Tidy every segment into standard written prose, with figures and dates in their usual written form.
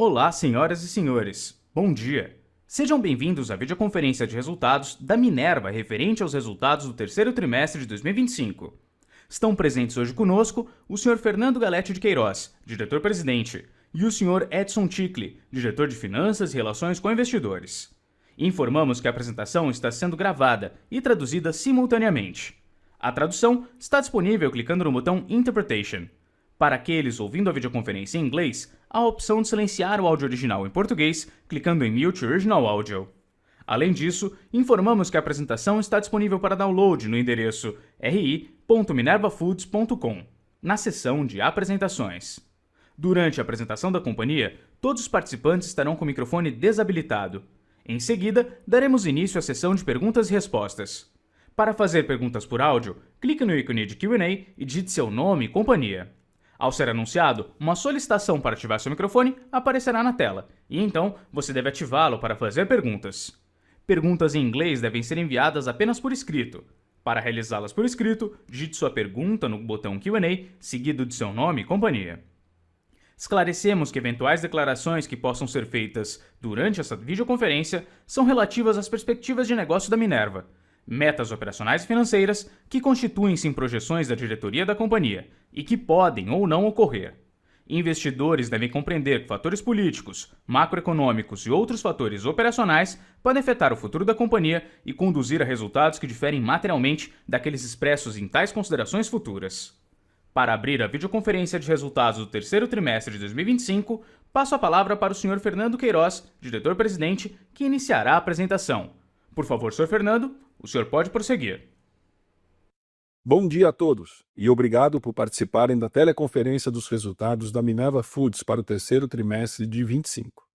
Olá, senhoras e senhores. Bom dia. Sejam bem-vindos à videoconferência de resultados da Minerva referente aos resultados do terceiro trimestre de 2025. Estão presentes hoje conosco o Sr. Fernando Galete de Queiroz, diretor-presidente, e o Sr. Edson Ticle, diretor de Finanças e Relações com Investidores. Informamos que a apresentação está sendo gravada e traduzida simultaneamente. A tradução está disponível clicando no botão Interpretation. Para aqueles ouvindo a videoconferência em inglês, há a opção de silenciar o áudio original em português, clicando em Mute Original Audio. Além disso, informamos que a apresentação está disponível para download no endereço ri.minervafoods.com, na seção de apresentações. Durante a apresentação da companhia, todos os participantes estarão com o microfone desabilitado. Em seguida, daremos início à sessão de perguntas e respostas. Para fazer perguntas por áudio, clique no ícone de Q&A e digite seu nome e companhia. Ao ser anunciado, uma solicitação para ativar seu microfone aparecerá na tela, e então você deve ativá-lo para fazer perguntas. Perguntas em inglês devem ser enviadas apenas por escrito. Para realizá-las por escrito, digite sua pergunta no botão Q&A, seguido de seu nome e companhia. Esclarecemos que eventuais declarações que possam ser feitas durante essa videoconferência são relativas às perspectivas de negócio da Minerva, metas operacionais e financeiras que constituem-se em projeções da diretoria da companhia e que podem ou não ocorrer. Investidores devem compreender que fatores políticos, macroeconômicos e outros fatores operacionais podem afetar o futuro da companhia e conduzir a resultados que diferem materialmente daqueles expressos em tais considerações futuras. Para abrir a videoconferência de resultados do terceiro trimestre de 2025, passo a palavra para o Sr. Fernando Queiroz, diretor-presidente, que iniciará a apresentação. Por favor, Sr. Fernando, o senhor pode prosseguir. Bom dia a todos e obrigado por participarem da teleconferência dos resultados da Minerva Foods para o terceiro trimestre de 25.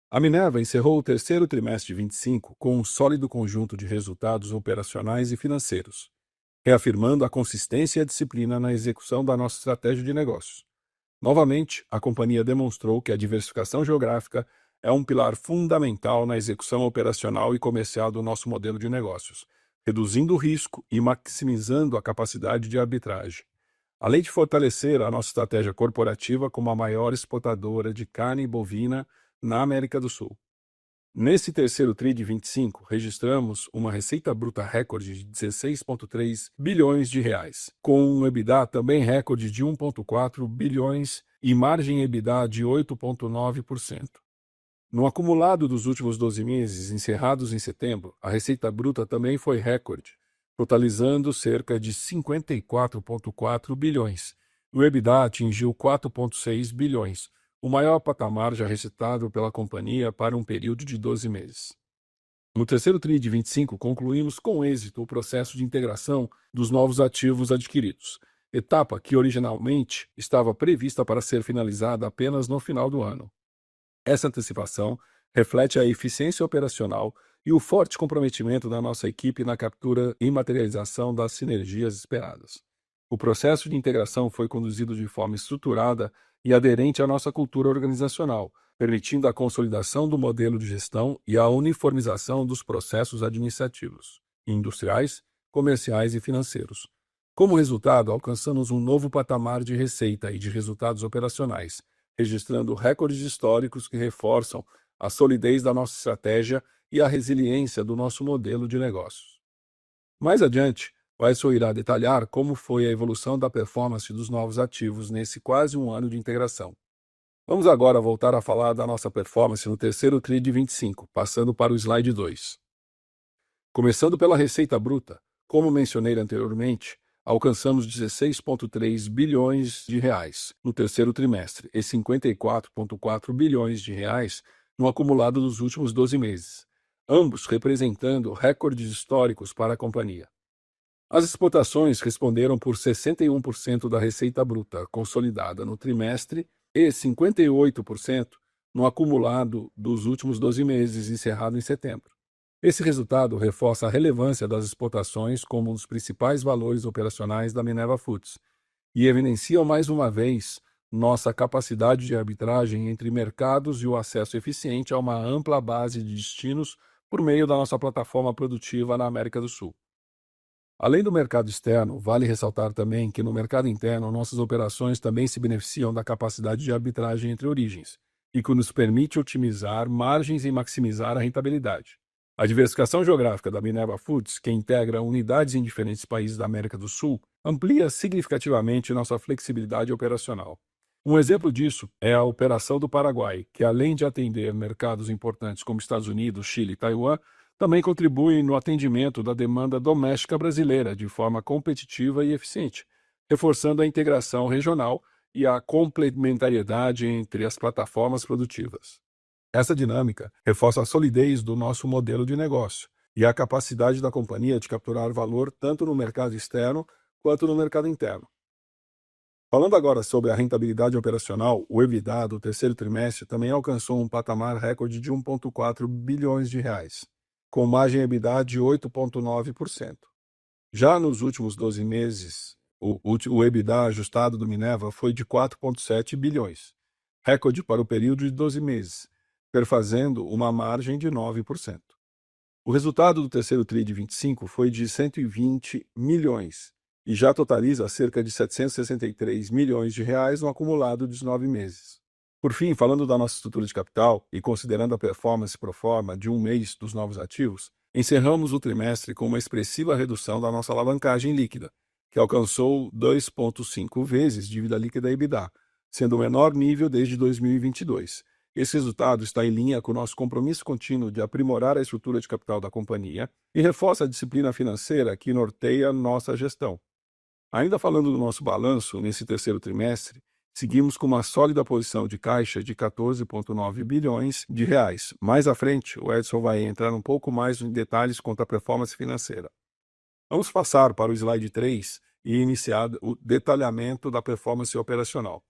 A Minerva encerrou o terceiro trimestre de 25 com um sólido conjunto de resultados operacionais e financeiros, reafirmando a consistência e a disciplina na execução da nossa estratégia de negócios. Novamente, a companhia demonstrou que a diversificação geográfica é um pilar fundamental na execução operacional e comercial do nosso modelo de negócios, reduzindo o risco e maximizando a capacidade de arbitragem, além de fortalecer a nossa estratégia corporativa como a maior exportadora de carne bovina na América do Sul. Nesse terceiro TRI de 25, registramos uma receita bruta recorde de 16,3 bilhões de reais, com um EBITDA também recorde de 1,4 bilhões e margem EBITDA de 8,9%. No acumulado dos últimos 12 meses, encerrados em setembro, a receita bruta também foi recorde, totalizando cerca de 54,4 bilhões. O EBITDA atingiu 4,6 bilhões, o maior patamar já registrado pela companhia para um período de 12 meses. No terceiro TRI de 25, concluímos com êxito o processo de integração dos novos ativos adquiridos, etapa que originalmente estava prevista para ser finalizada apenas no final do ano. Essa antecipação reflete a eficiência operacional e o forte comprometimento da nossa equipe na captura e materialização das sinergias esperadas. O processo de integração foi conduzido de forma estruturada e aderente à nossa cultura organizacional, permitindo a consolidação do modelo de gestão e a uniformização dos processos administrativos, industriais, comerciais e financeiros. Como resultado, alcançamos um novo patamar de receita e de resultados operacionais, registrando recordes históricos que reforçam a solidez da nossa estratégia e a resiliência do nosso modelo de negócios. Mais adiante, o Edson irá detalhar como foi a evolução da performance dos novos ativos nesse quase um ano de integração. Vamos agora voltar a falar da nossa performance no terceiro TRI de 25, passando para o slide 2. Começando pela receita bruta, como mencionei anteriormente, alcançamos 16,3 bilhões de reais no terceiro trimestre e 54,4 bilhões de reais no acumulado dos últimos 12 meses, ambos representando recordes históricos para a companhia. As exportações responderam por 61% da receita bruta consolidada no trimestre e 58% no acumulado dos últimos 12 meses, encerrado em setembro. Esse resultado reforça a relevância das exportações como um dos principais valores operacionais da Minerva Foods e evidencia mais uma vez nossa capacidade de arbitragem entre mercados e o acesso eficiente a uma ampla base de destinos por meio da nossa plataforma produtiva na América do Sul. Além do mercado externo, vale ressaltar também que no mercado interno nossas operações também se beneficiam da capacidade de arbitragem entre origens, e que nos permite otimizar margens e maximizar a rentabilidade. A diversificação geográfica da Minerva Foods, que integra unidades em diferentes países da América do Sul, amplia significativamente nossa flexibilidade operacional. Um exemplo disso é a operação do Paraguai, que além de atender mercados importantes como Estados Unidos, Chile e Taiwan, também contribui no atendimento da demanda doméstica brasileira de forma competitiva e eficiente, reforçando a integração regional e a complementariedade entre as plataformas produtivas. Essa dinâmica reforça a solidez do nosso modelo de negócio e a capacidade da companhia de capturar valor tanto no mercado externo quanto no mercado interno. Falando agora sobre a rentabilidade operacional, o EBITDA do terceiro trimestre também alcançou um patamar recorde de 1,4 bilhões de reais, com margem EBITDA de 8,9%. Já nos últimos 12 meses, o EBITDA ajustado do Minerva foi de 4,7 bilhões, recorde para o período de 12 meses, perfazendo uma margem de 9%. O resultado do terceiro TRI de 25 foi de 120 milhões e já totaliza cerca de 763 milhões de reais no acumulado dos 9 meses. Por fim, falando da nossa estrutura de capital e considerando a performance pro forma de um mês dos novos ativos, encerramos o trimestre com uma expressiva redução da nossa alavancagem líquida, que alcançou 2,5 vezes dívida líquida EBITDA, sendo o menor nível desde 2022. Esse resultado está em linha com o nosso compromisso contínuo de aprimorar a estrutura de capital da companhia e reforça a disciplina financeira que norteia nossa gestão. Ainda falando do nosso balanço, nesse terceiro trimestre, seguimos com uma sólida posição de caixa de 14,9 bilhões de reais. Mais à frente, o Edson vai entrar um pouco mais em detalhes quanto à performance financeira. Vamos passar para o slide 3 e iniciar o detalhamento da performance operacional.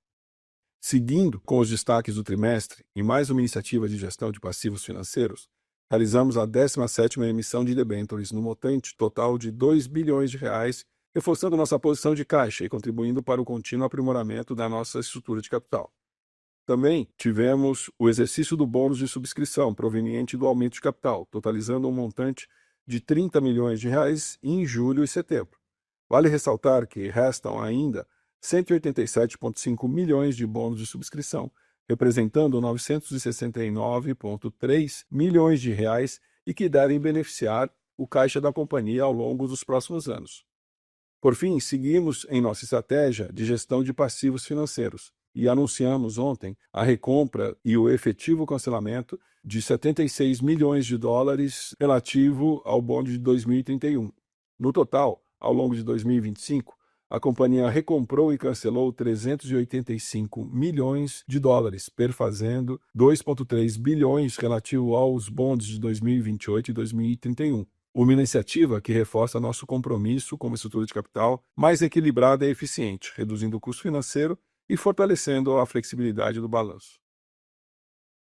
Seguindo com os destaques do trimestre, em mais uma iniciativa de gestão de passivos financeiros, realizamos a 17ª emissão de debêntures no montante total de 2 bilhões de reais, reforçando nossa posição de caixa e contribuindo para o contínuo aprimoramento da nossa estrutura de capital. Também tivemos o exercício do bônus de subscrição proveniente do aumento de capital, totalizando um montante de 30 milhões de reais em julho e setembro. Vale ressaltar que restam ainda 187,5 milhões de bônus de subscrição, representando 969,3 milhões de reais e que devem beneficiar o caixa da companhia ao longo dos próximos anos. Por fim, seguimos em nossa estratégia de gestão de passivos financeiros e anunciamos ontem a recompra e o efetivo cancelamento de 76 milhões de dólares relativo ao bonde de 2031. No total, ao longo de 2025, a companhia recomprou e cancelou 385 milhões de dólares, perfazendo 2,3 bilhões relativo aos bondes de 2028 e 2031. Uma iniciativa que reforça nosso compromisso com uma estrutura de capital mais equilibrada e eficiente, reduzindo o custo financeiro e fortalecendo a flexibilidade do balanço.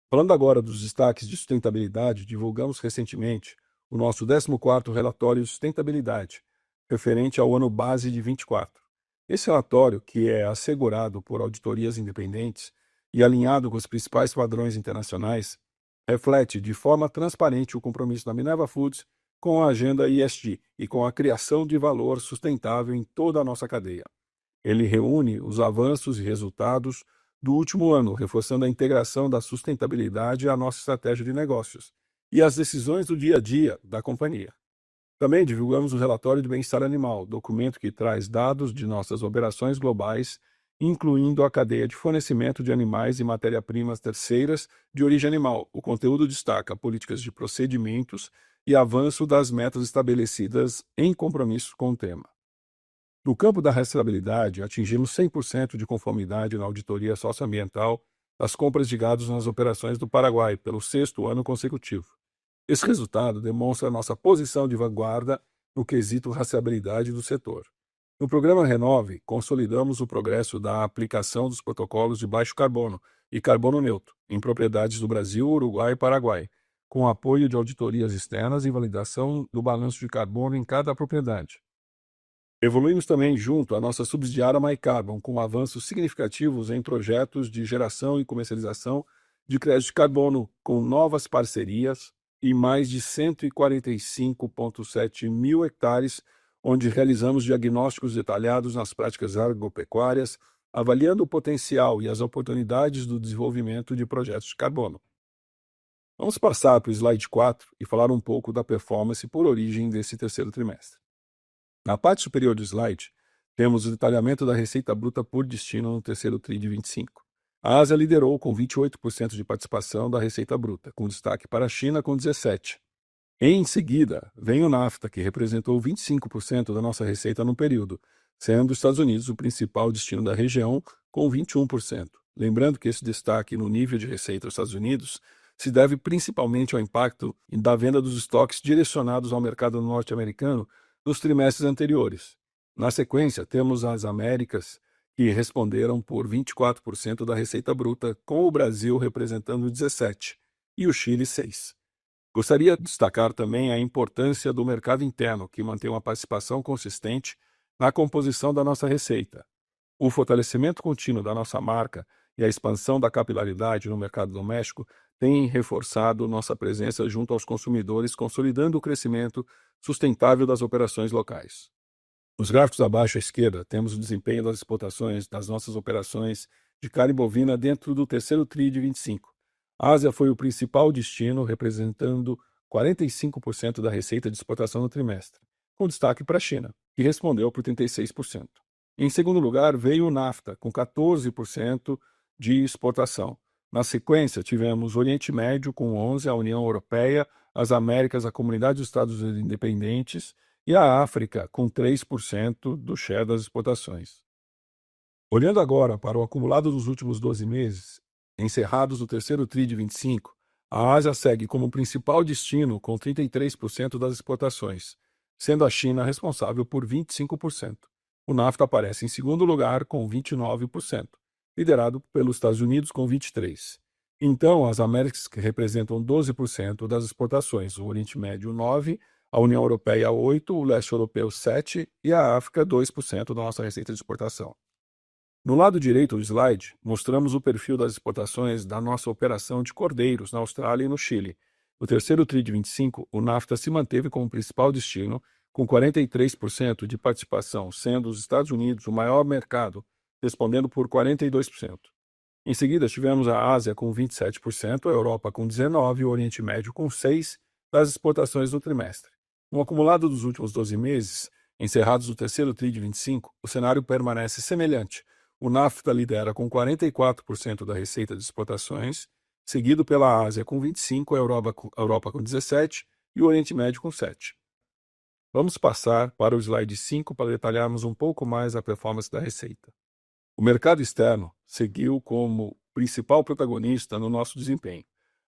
Falando agora dos destaques de sustentabilidade, divulgamos recentemente o nosso 14º relatório de sustentabilidade, referente ao ano base de 24. Esse relatório, que é assegurado por auditorias independentes e alinhado com os principais padrões internacionais, reflete de forma transparente o compromisso da Minerva Foods com a agenda ESG e com a criação de valor sustentável em toda a nossa cadeia. Ele reúne os avanços e resultados do último ano, reforçando a integração da sustentabilidade à nossa estratégia de negócios e as decisões do dia a dia da companhia. Também divulgamos o relatório de bem-estar animal, documento que traz dados de nossas operações globais, incluindo a cadeia de fornecimento de animais e matéria-primas terceiras de origem animal. O conteúdo destaca políticas de procedimentos e avanço das metas estabelecidas em compromisso com o tema. No campo da rastreabilidade, atingimos 100% de conformidade na auditoria socioambiental das compras de gados nas operações do Paraguai, pelo 6º ano consecutivo. Esse resultado demonstra nossa posição de vanguarda no quesito rastreabilidade do setor. No programa Renove, consolidamos o progresso da aplicação dos protocolos de baixo carbono e carbono neutro em propriedades do Brasil, Uruguai e Paraguai, com apoio de auditorias externas e validação do balanço de carbono em cada propriedade. Evoluímos também junto à nossa subsidiária MyCarbon, com avanços significativos em projetos de geração e comercialização de crédito de carbono, com novas parcerias e mais de 145,7 mil hectares, onde realizamos diagnósticos detalhados nas práticas agropecuárias, avaliando o potencial e as oportunidades do desenvolvimento de projetos de carbono. Vamos passar para o slide 4 e falar um pouco da performance por origem desse terceiro trimestre. Na parte superior do slide, temos o detalhamento da receita bruta por destino no terceiro TRI de 25. A Ásia liderou com 28% de participação da receita bruta, com destaque para a China com 17%. Em seguida, vem o NAFTA, que representou 25% da nossa receita no período, sendo os Estados Unidos o principal destino da região, com 21%. Lembrando que esse destaque no nível de receita dos Estados Unidos se deve principalmente ao impacto da venda dos estoques direcionados ao mercado norte-americano nos trimestres anteriores. Na sequência, temos as Américas, que responderam por 24% da receita bruta, com o Brasil representando 17% e o Chile 6%. Gostaria de destacar também a importância do mercado interno, que mantém uma participação consistente na composição da nossa receita. O fortalecimento contínuo da nossa marca e a expansão da capilaridade no mercado doméstico têm reforçado nossa presença junto aos consumidores, consolidando o crescimento sustentável das operações locais. Nos gráficos abaixo à esquerda, temos o desempenho das exportações das nossas operações de carne bovina dentro do terceiro TRI de 25. A Ásia foi o principal destino, representando 45% da receita de exportação no trimestre, com destaque para a China, que respondeu por 36%. Em segundo lugar, veio o NAFTA, com 14% de exportação. Na sequência, tivemos o Oriente Médio, com 11%, a União Europeia, as Américas, a Comunidade dos Estados Independentes e a África, com 3% do share das exportações. Olhando agora para o acumulado dos últimos 12 meses, encerrados no terceiro TRI de 25, a Ásia segue como principal destino com 33% das exportações, sendo a China responsável por 25%. O NAFTA aparece em segundo lugar com 29%, liderado pelos Estados Unidos com 23%. Então, as Américas que representam 12% das exportações, o Oriente Médio 9%, a União Europeia 8%, o Leste Europeu 7% e a África 2% da nossa receita de exportação. No lado direito do slide, mostramos o perfil das exportações da nossa operação de cordeiros na Austrália e no Chile. No terceiro TRI de 25, o NAFTA se manteve como principal destino, com 43% de participação, sendo os Estados Unidos o maior mercado, respondendo por 42%. Em seguida, tivemos a Ásia com 27%, a Europa com 19% e o Oriente Médio com 6% das exportações do trimestre. No acumulado dos últimos 12 meses, encerrados no terceiro TRI de 25, o cenário permanece semelhante. O NAFTA lidera com 44% da receita de exportações, seguido pela Ásia com 25%, a Europa com 17% e o Oriente Médio com 7%. Vamos passar para o slide 5 para detalharmos um pouco mais a performance da receita. O mercado externo seguiu como principal protagonista no nosso desempenho.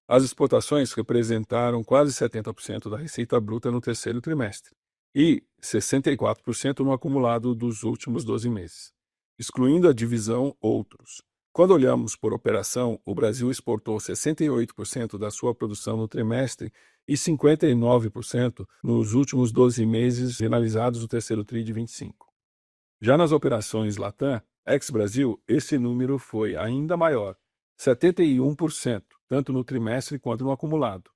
As exportações representaram quase 70% da receita bruta no terceiro trimestre e 64% no acumulado dos últimos 12 meses, excluindo a divisão Outros. Quando olhamos por operação, o Brasil exportou 68% da sua produção no trimestre e 59% nos últimos 12 meses finalizados no terceiro TRI de 25. Já nas operações Latam, ex-Brasil, esse número foi ainda maior, 71%, tanto no trimestre quanto no acumulado.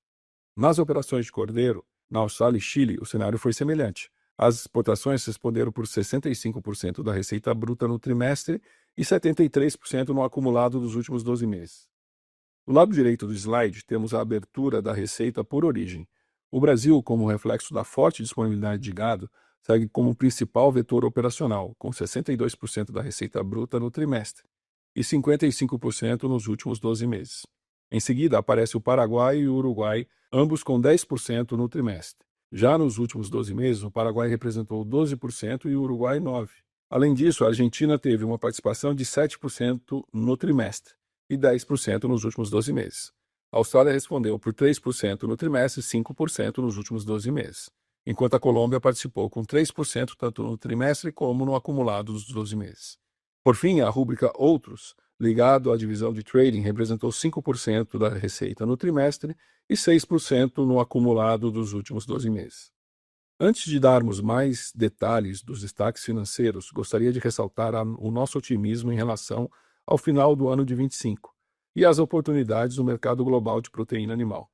Nas operações de cordeiro, na Austrália e Chile, o cenário foi semelhante. As exportações responderam por 65% da receita bruta no trimestre e 73% no acumulado dos últimos 12 meses. No lado direito do slide, temos a abertura da receita por origem. O Brasil, como reflexo da forte disponibilidade de gado, segue como principal vetor operacional, com 62% da receita bruta no trimestre e 55% nos últimos 12 meses. Em seguida, aparece o Paraguai e o Uruguai, ambos com 10% no trimestre. Já nos últimos 12 meses, o Paraguai representou 12% e o Uruguai 9%. Além disso, a Argentina teve uma participação de 7% no trimestre e 10% nos últimos 12 meses. A Austrália respondeu por 3% no trimestre e 5% nos últimos 12 meses, enquanto a Colômbia participou com 3% tanto no trimestre como no acumulado dos 12 meses. Por fim, a rúbrica Outros, ligado à divisão de trading, representou 5% da receita no trimestre e 6% no acumulado dos últimos 12 meses. Antes de darmos mais detalhes dos destaques financeiros, gostaria de ressaltar o nosso otimismo em relação ao final do ano de 25 e as oportunidades no mercado global de proteína animal.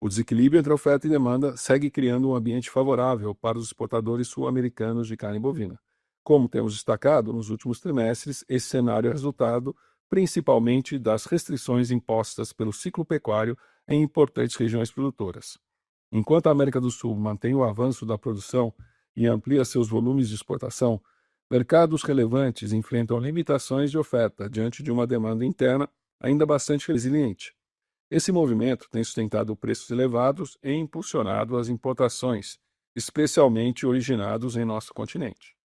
O desequilíbrio entre oferta e demanda segue criando um ambiente favorável para os exportadores sul-americanos de carne bovina. Como temos destacado nos últimos trimestres, esse cenário é resultado principalmente das restrições impostas pelo ciclo pecuário em importantes regiões produtoras. Enquanto a América do Sul mantém o avanço da produção e amplia seus volumes de exportação, mercados relevantes enfrentam limitações de oferta diante de uma demanda interna ainda bastante resiliente. Esse movimento tem sustentado preços elevados e impulsionado as importações, especialmente originados em nosso continente.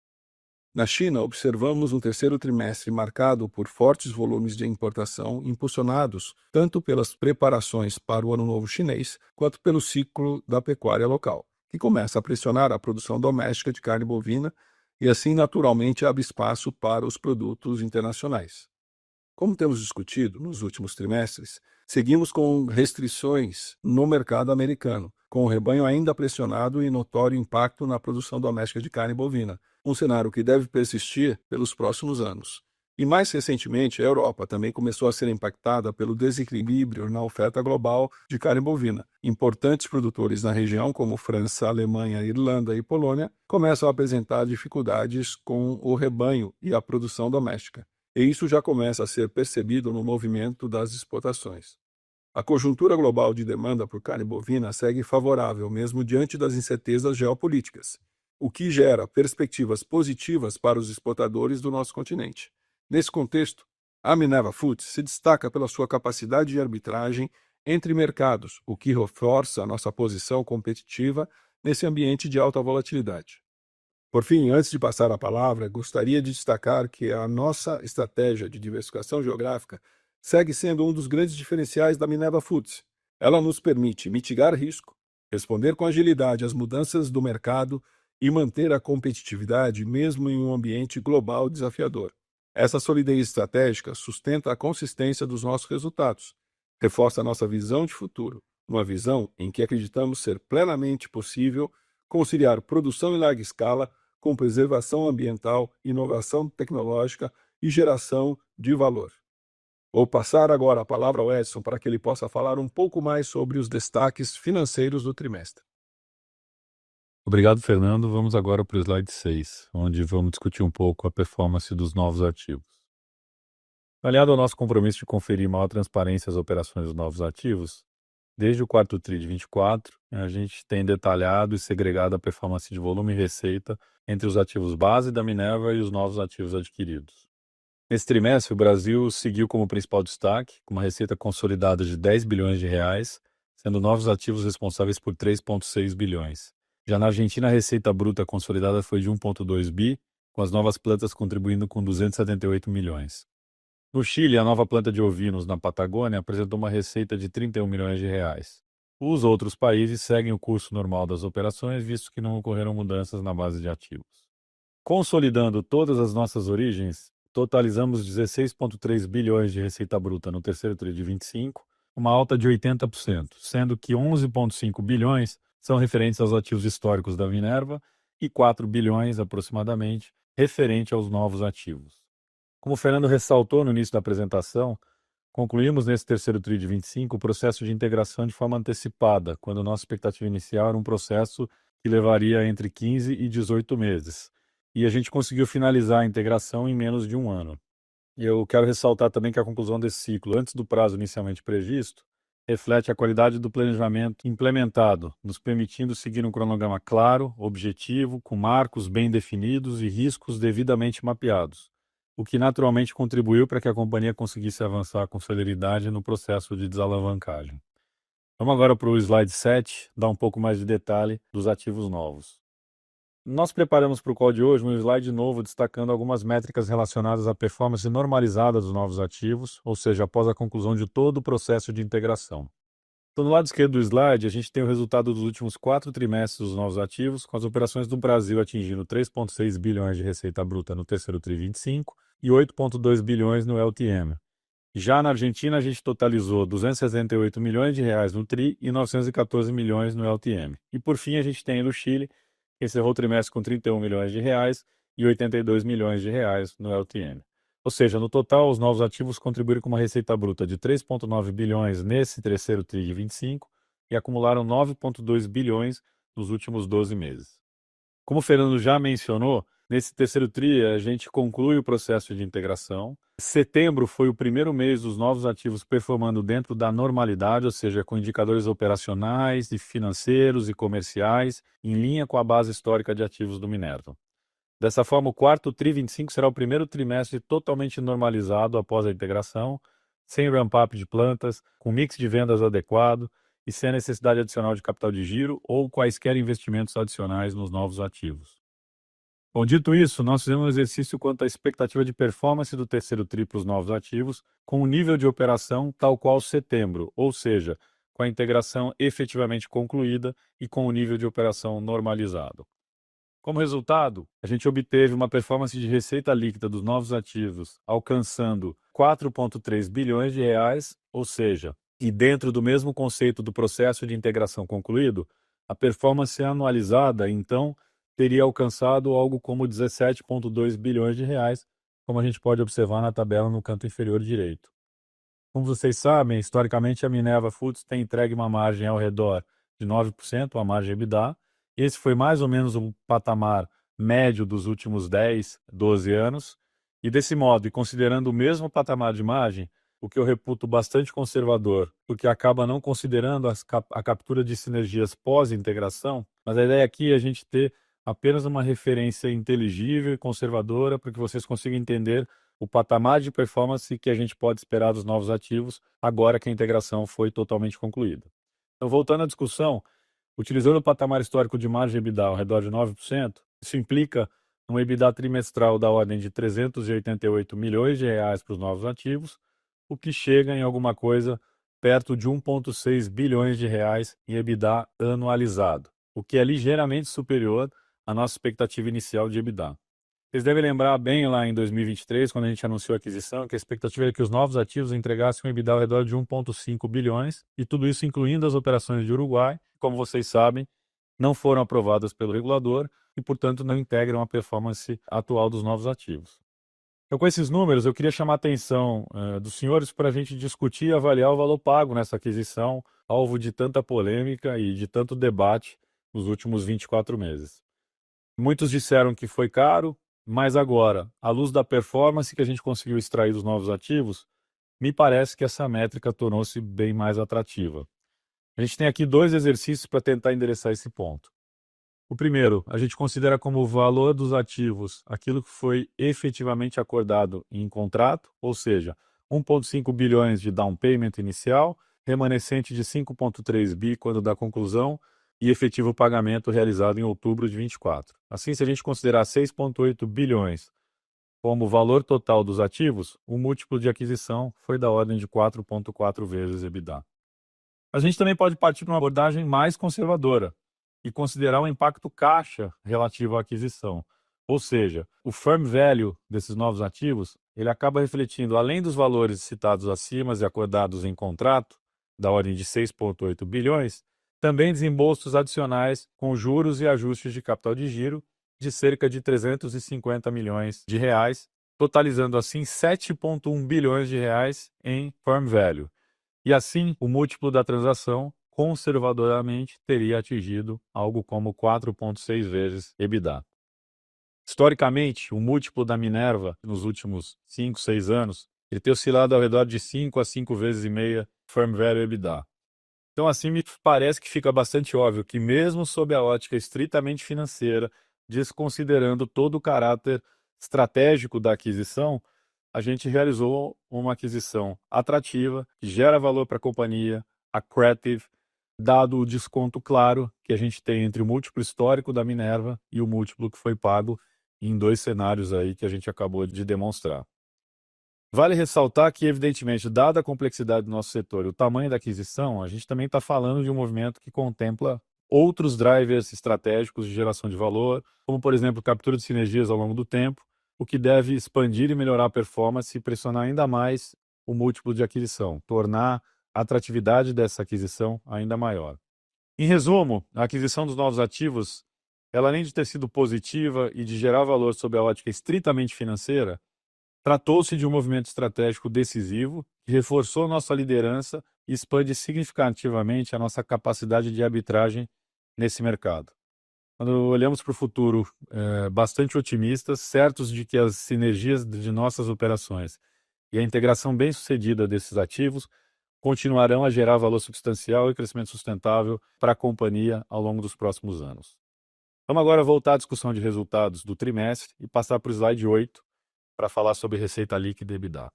Na China, observamos um terceiro trimestre marcado por fortes volumes de importação, impulsionados tanto pelas preparações para o Ano Novo Chinês, quanto pelo ciclo da pecuária local, que começa a pressionar a produção doméstica de carne bovina e, assim, naturalmente, abre espaço para os produtos internacionais. Como temos discutido nos últimos trimestres, seguimos com restrições no mercado americano, com o rebanho ainda pressionado e notório impacto na produção doméstica de carne bovina, um cenário que deve persistir pelos próximos anos. E mais recentemente, a Europa também começou a ser impactada pelo desequilíbrio na oferta global de carne bovina. Importantes produtores na região, como França, Alemanha, Irlanda e Polônia, começam a apresentar dificuldades com o rebanho e a produção doméstica. E isso já começa a ser percebido no movimento das exportações. A conjuntura global de demanda por carne bovina segue favorável mesmo diante das incertezas geopolíticas, o que gera perspectivas positivas para os exportadores do nosso continente. Nesse contexto, a Minerva Foods se destaca pela sua capacidade de arbitragem entre mercados, o que reforça a nossa posição competitiva nesse ambiente de alta volatilidade. Por fim, antes de passar a palavra, gostaria de destacar que a nossa estratégia de diversificação geográfica segue sendo um dos grandes diferenciais da Minerva Foods. Ela nos permite mitigar risco, responder com agilidade às mudanças do mercado e manter a competitividade mesmo em um ambiente global desafiador. Essa solidez estratégica sustenta a consistência dos nossos resultados, reforça a nossa visão de futuro, uma visão em que acreditamos ser plenamente possível conciliar produção em larga escala com preservação ambiental, inovação tecnológica e geração de valor. Vou passar agora a palavra ao Edson para que ele possa falar um pouco mais sobre os destaques financeiros do trimestre. Obrigado, Fernando. Vamos agora para o slide 6, onde vamos discutir um pouco a performance dos novos ativos. Aliado ao nosso compromisso de conferir maior transparência às operações dos novos ativos, desde o quarto TRI de 24, a gente tem detalhado e segregado a performance de volume e receita entre os ativos base da Minerva e os novos ativos adquiridos. Nesse trimestre, o Brasil seguiu como principal destaque, com uma receita consolidada de 10 bilhões de reais, sendo novos ativos responsáveis por 3,6 bilhões. Já na Argentina, a receita bruta consolidada foi de 1,2 bi, com as novas plantas contribuindo com 278 milhões. No Chile, a nova planta de ovinos na Patagônia apresentou uma receita de 31 milhões de reais. Os outros países seguem o curso normal das operações, visto que não ocorreram mudanças na base de ativos. Consolidando todas as nossas origens, totalizamos 16,3 bilhões de receita bruta no terceiro TRI de 25, uma alta de 80%, sendo que 11,5 bilhões são referentes aos ativos históricos da Minerva e 4 bilhões, aproximadamente, referente aos novos ativos. Como o Fernando ressaltou no início da apresentação, concluímos nesse terceiro TRI de 25 o processo de integração de forma antecipada, quando nossa expectativa inicial era um processo que levaria entre 15 e 18 meses. E a gente conseguiu finalizar a integração em menos de um ano. E eu quero ressaltar também que a conclusão desse ciclo, antes do prazo inicialmente previsto, reflete a qualidade do planejamento implementado, nos permitindo seguir um cronograma claro, objetivo, com marcos bem definidos e riscos devidamente mapeados, o que naturalmente contribuiu para que a companhia conseguisse avançar com celeridade no processo de desalavancagem. Vamos agora para o slide 7, dar um pouco mais de detalhe dos ativos novos. Nós preparamos para o call de hoje um slide novo destacando algumas métricas relacionadas à performance normalizada dos novos ativos, ou seja, após a conclusão de todo o processo de integração. Então, no lado esquerdo do slide, a gente tem o resultado dos últimos 4 trimestres dos novos ativos, com as operações do Brasil atingindo 3,6 bilhões de receita bruta no terceiro TRI 25 e 8,2 bilhões no LTM. Já na Argentina, a gente totalizou 268 milhões de reais no TRI e 914 milhões no LTM. E por fim, a gente tem no Chile, que encerrou o trimestre com 31 milhões de reais e 82 milhões de reais no LTM. Ou seja, no total, os novos ativos contribuíram com uma receita bruta de 3,9 bilhões nesse terceiro TRI de 25 e acumularam 9,2 bilhões nos últimos 12 meses. Como o Fernando já mencionou, nesse terceiro TRI a gente conclui o processo de integração. Setembro foi o primeiro mês dos novos ativos performando dentro da normalidade, ou seja, com indicadores operacionais e financeiros e comerciais, em linha com a base histórica de ativos do Minerva. Dessa forma, o quarto TRI 25 será o primeiro trimestre totalmente normalizado após a integração, sem ramp-up de plantas, com mix de vendas adequado e sem a necessidade adicional de capital de giro ou quaisquer investimentos adicionais nos novos ativos. Bom, dito isso, nós fizemos um exercício quanto à expectativa de performance do terceiro TRI para os novos ativos, com o nível de operação tal qual setembro, ou seja, com a integração efetivamente concluída e com o nível de operação normalizado. Como resultado, a gente obteve uma performance de receita líquida dos novos ativos alcançando 4,3 bilhões de reais, ou seja, e dentro do mesmo conceito do processo de integração concluído, a performance anualizada, então, teria alcançado algo como 17,2 bilhões de reais, como a gente pode observar na tabela no canto inferior direito. Como vocês sabem, historicamente a Minerva Foods tem entregue uma margem ao redor de 9%, a margem EBITDA. Esse foi mais ou menos o patamar médio dos últimos 10, 12 anos. E desse modo, e considerando o mesmo patamar de margem, o que eu reputo bastante conservador, porque acaba não considerando a captura de sinergias pós-integração, mas a ideia aqui é a gente ter apenas uma referência inteligível e conservadora para que vocês consigam entender o patamar de performance que a gente pode esperar dos novos ativos agora que a integração foi totalmente concluída. Então, voltando à discussão, utilizando o patamar histórico de margem EBITDA ao redor de 9%, isso implica um EBITDA trimestral da ordem de 388 milhões de reais para os novos ativos, o que chega em alguma coisa perto de 1,6 bilhões de reais em EBITDA anualizado, o que é ligeiramente superior à nossa expectativa inicial de EBITDA. Vocês devem lembrar bem lá em 2023, quando a gente anunciou a aquisição, que a expectativa era que os novos ativos entregassem um EBITDA ao redor de 1,5 bilhões, e tudo isso incluindo as operações de Uruguai, que, como vocês sabem, não foram aprovadas pelo regulador e, portanto, não integram a performance atual dos novos ativos. Então, com esses números, eu queria chamar a atenção dos senhores para a gente discutir e avaliar o valor pago nessa aquisição, alvo de tanta polêmica e de tanto debate nos últimos 24 meses. Muitos disseram que foi caro, mas agora, à luz da performance que a gente conseguiu extrair dos novos ativos, me parece que essa métrica tornou-se bem mais atrativa. A gente tem aqui dois exercícios para tentar endereçar esse ponto. O primeiro, a gente considera como valor dos ativos aquilo que foi efetivamente acordado em contrato, ou seja, 1,5 bilhões de down payment inicial, remanescente de 5,3 bi quando da conclusão, e efetivo pagamento realizado em outubro de 24. Assim, se a gente considerar 6,8 bilhões como valor total dos ativos, o múltiplo de aquisição foi da ordem de 4,4 vezes EBITDA. A gente também pode partir para uma abordagem mais conservadora e considerar o impacto caixa relativo à aquisição. Ou seja, o firm value desses novos ativos, ele acaba refletindo, além dos valores citados acima e acordados em contrato, da ordem de 6,8 bilhões, também desembolsos adicionais com juros e ajustes de capital de giro de cerca de 350 milhões de reais, totalizando assim 7,1 bilhões de reais em firm value. E assim, o múltiplo da transação, conservadoramente, teria atingido algo como 4,6 vezes EBITDA. Historicamente, o múltiplo da Minerva, nos últimos 5, 6 anos, ele tem oscilado ao redor de 5 a 5 vezes e meia firm value EBITDA. Então, assim, me parece que fica bastante óbvio que, mesmo sob a ótica estritamente financeira, desconsiderando todo o caráter estratégico da aquisição, a gente realizou uma aquisição atrativa, que gera valor para a companhia, accretive, dado o desconto claro que a gente tem entre o múltiplo histórico da Minerva e o múltiplo que foi pago em dois cenários aí que a gente acabou de demonstrar. Vale ressaltar que, evidentemente, dada a complexidade do nosso setor e o tamanho da aquisição, a gente também está falando de um movimento que contempla outros drivers estratégicos de geração de valor, como, por exemplo, captura de sinergias ao longo do tempo, o que deve expandir e melhorar a performance e pressionar ainda mais o múltiplo de aquisição, tornar a atratividade dessa aquisição ainda maior. Em resumo, a aquisição dos novos ativos, ela além de ter sido positiva e de gerar valor sob a ótica estritamente financeira, tratou-se de um movimento estratégico decisivo que reforçou nossa liderança e expande significativamente a nossa capacidade de arbitragem nesse mercado. Quando olhamos para o futuro, bastante otimistas, certos de que as sinergias de nossas operações e a integração bem-sucedida desses ativos continuarão a gerar valor substancial e crescimento sustentável para a companhia ao longo dos próximos anos. Vamos agora voltar à discussão de resultados do trimestre e passar para o slide 8 para falar sobre receita líquida e EBITDA.